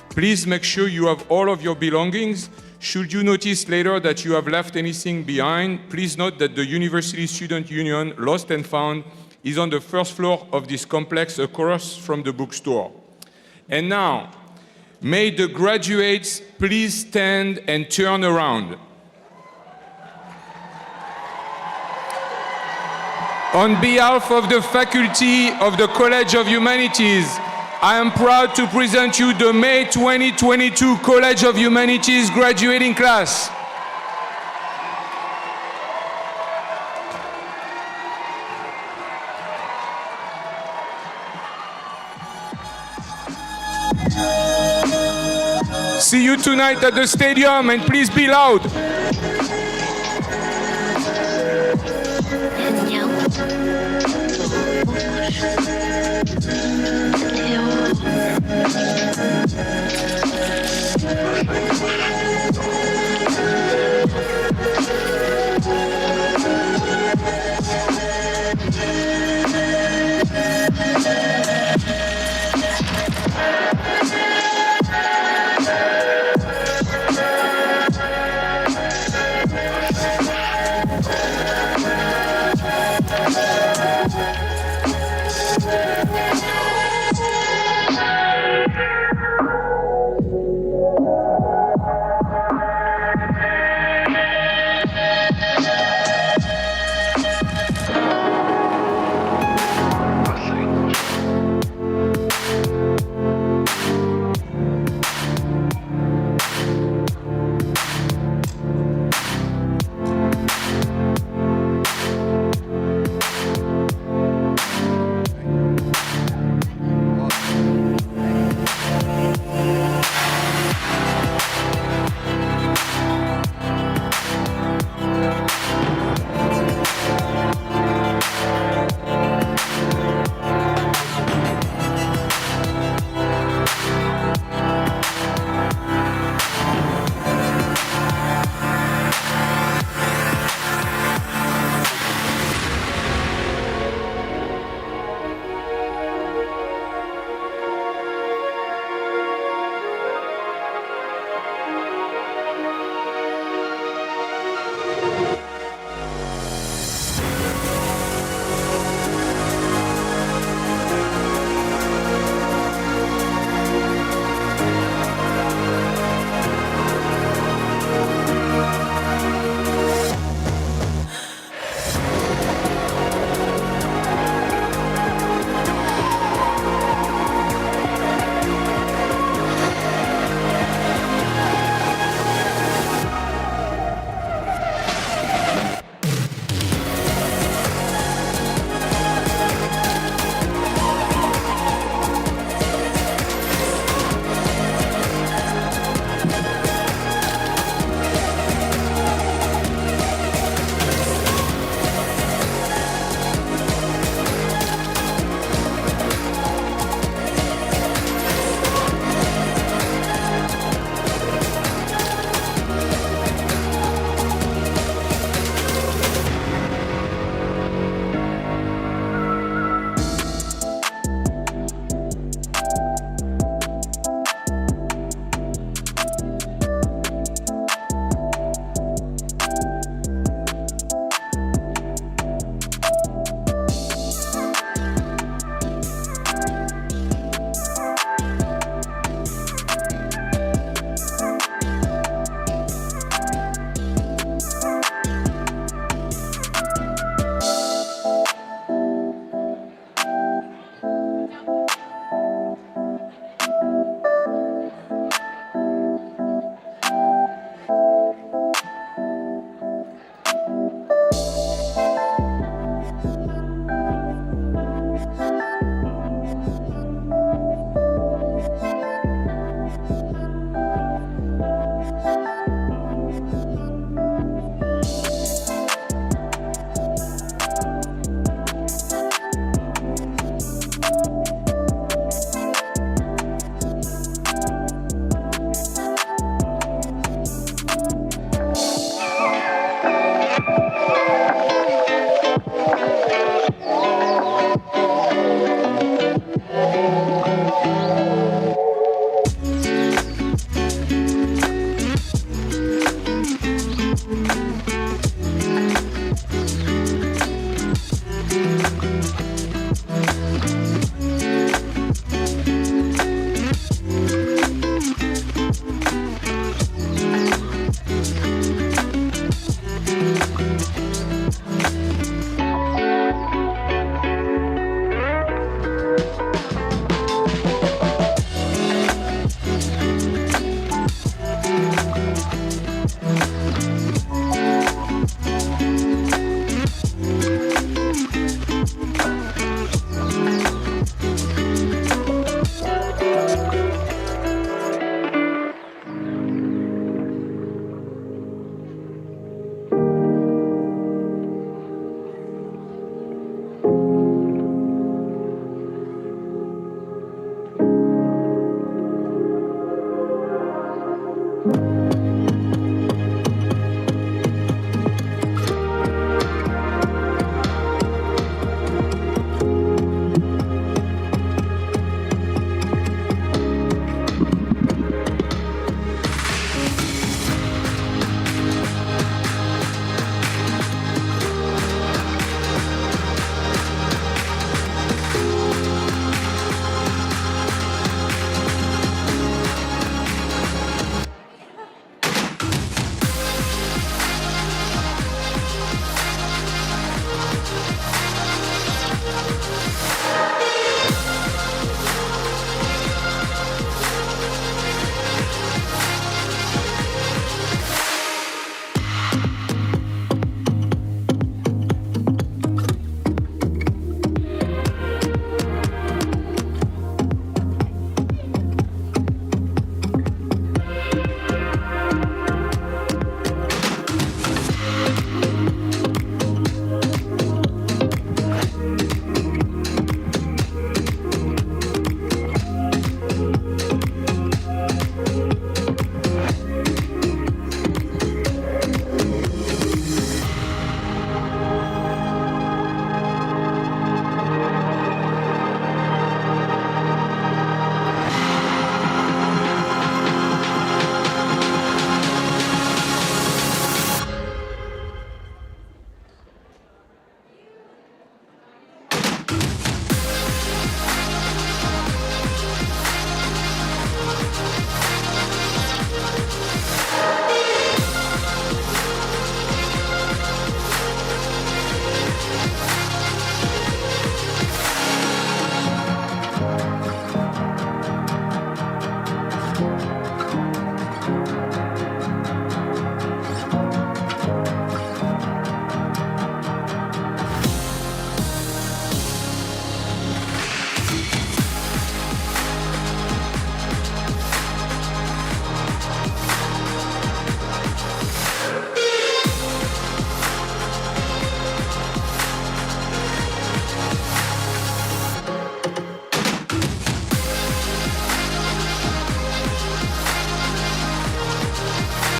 Please make sure you have all of your belongings. Should you notice later that you have left anything behind, please note that the University Student Union Lost and Found is on the first floor of this complex across from the bookstore. And now, may the graduates please stand and turn around. On behalf of the faculty of the College of Humanities, I am proud to present you the May 2022 College of Humanities graduating class. See you tonight at the stadium, and please be loud. you.